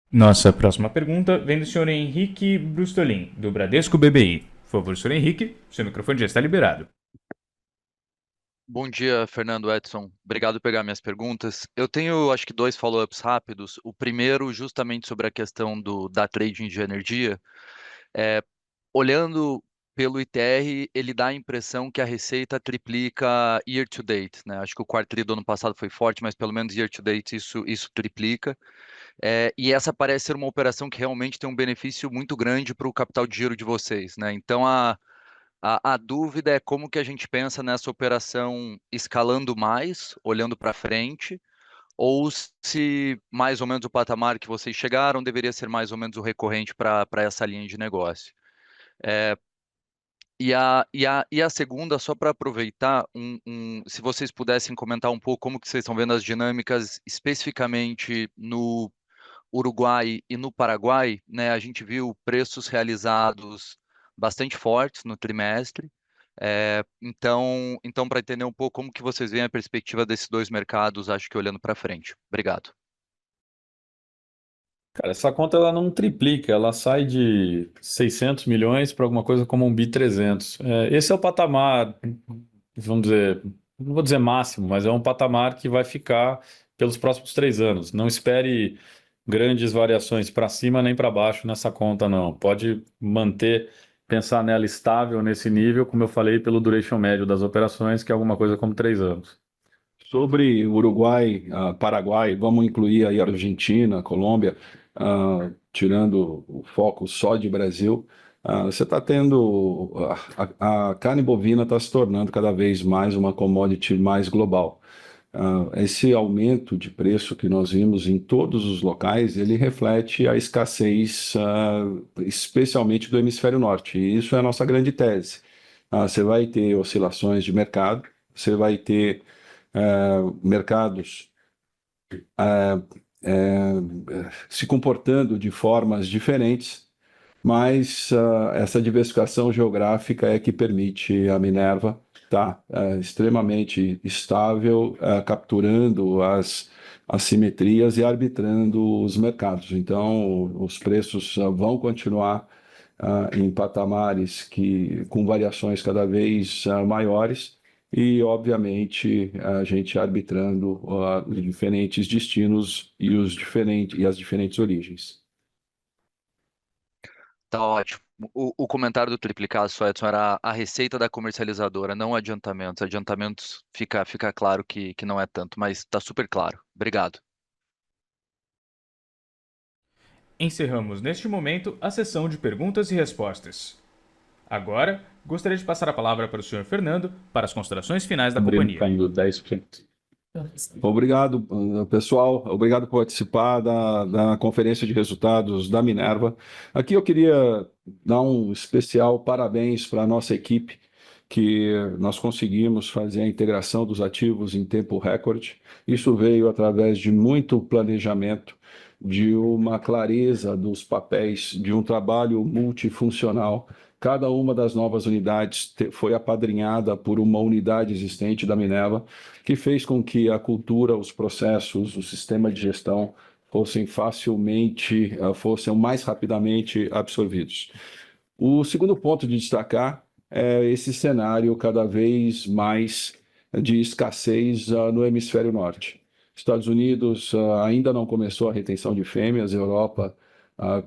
Nossa próxima pergunta vem do senhor Henrique Brustolin, do Bradesco BBI. Por favor, senhor Henrique, seu microfone já está liberado. Bom dia, Fernando, Edson. Obrigado por pegar minhas perguntas. Eu tenho, acho que, 2 follow-ups rápidos. O primeiro, justamente sobre a questão da trading de energia. Olhando pelo ITR, ele dá a impressão que a receita triplica year to date, né? Acho que o quarto tri do ano passado foi forte, mas pelo menos year to date isso triplica. E essa parece ser uma operação que realmente tem um benefício muito grande para o capital de giro de vocês, né? Então, a dúvida é como que a gente pensa nessa operação escalando mais, olhando para frente, ou se mais ou menos o patamar que vocês chegaram deveria ser mais ou menos o recorrente para essa linha de negócio. E a segunda, só para aproveitar, se vocês pudessem comentar um pouco como que vocês estão vendo as dinâmicas especificamente no Uruguai e no Paraguai, né? A gente viu preços realizados bastante fortes no trimestre, Então para entender um pouco como que vocês veem a perspectiva desses dois mercados, acho que olhando para frente. Obrigado. Cara, essa conta ela não triplica, ela sai de 600 milhões para alguma coisa como um bi 300. Esse é o patamar, vamos dizer, não vou dizer máximo, mas é um patamar que vai ficar pelos próximos 3 anos. Não espere grandes variações para cima nem para baixo nessa conta, não. Pode manter, pensar nela estável nesse nível, como eu falei, pelo duration médio das operações, que é alguma coisa como 3 anos. Sobre Uruguai, Paraguai, vamos incluir aí Argentina, Colômbia, tirando o foco só de Brasil, você está tendo. A carne bovina está se tornando cada vez mais uma commodity mais global. Esse aumento de preço que nós vimos em todos os locais, ele reflete a escassez, especialmente do hemisfério norte. E isso é a nossa grande tese. Você vai ter oscilações de mercado, você vai ter mercados se comportando de formas diferentes, mas essa diversificação geográfica é que permite a Minerva estar extremamente estável, capturando as assimetrias e arbitrando os mercados. Então, os preços vão continuar em patamares com variações cada vez maiores e, obviamente, a gente arbitrando os diferentes destinos e as diferentes origens. Tá ótimo. O comentário do triplicado só, Edson, era a receita da comercializadora, não adiantamentos. Adiantamentos fica claro que não é tanto, mas está super claro. Obrigado. Encerramos neste momento a sessão de perguntas e respostas. Agora, gostaria de passar a palavra para o Sr. Fernando para as considerações finais da companhia. Caindo 10%. Obrigado, pessoal. Obrigado por participar da conferência de resultados da Minerva. Aqui eu queria dar um especial parabéns para a nossa equipe, que nós conseguimos fazer a integração dos ativos em tempo recorde. Isso veio através de muito planejamento, de uma clareza dos papéis, de um trabalho multifuncional. Cada uma das novas unidades foi apadrinhada por uma unidade existente da Minerva, que fez com que a cultura, os processos, o sistema de gestão fossem mais rapidamente absorvidos. O segundo ponto de destacar é esse cenário cada vez mais de escassez no hemisfério norte. Estados Unidos ainda não começou a retenção de fêmeas, Europa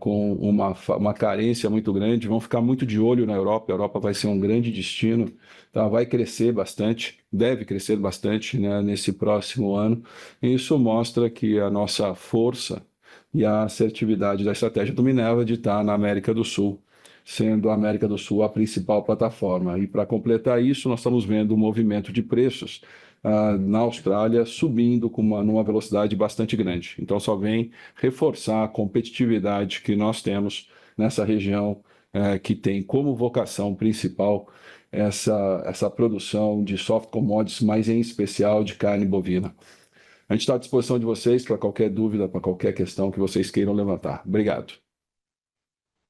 com uma carência muito grande, vão ficar muito de olho na Europa, a Europa vai ser um grande destino, tá? Vai crescer bastante, deve crescer bastante, né, nesse próximo ano, e isso mostra que a nossa força e a assertividade da estratégia do Minerva de estar na América do Sul, sendo a América do Sul a principal plataforma. E para completar isso, nós estamos vendo um movimento de preços na Austrália subindo numa velocidade bastante grande. Então, só vem reforçar a competitividade que nós temos nessa região que tem como vocação principal essa produção de soft commodities, mas em especial de carne bovina. A gente está à disposição de vocês para qualquer dúvida, para qualquer questão que vocês queiram levantar. Obrigado.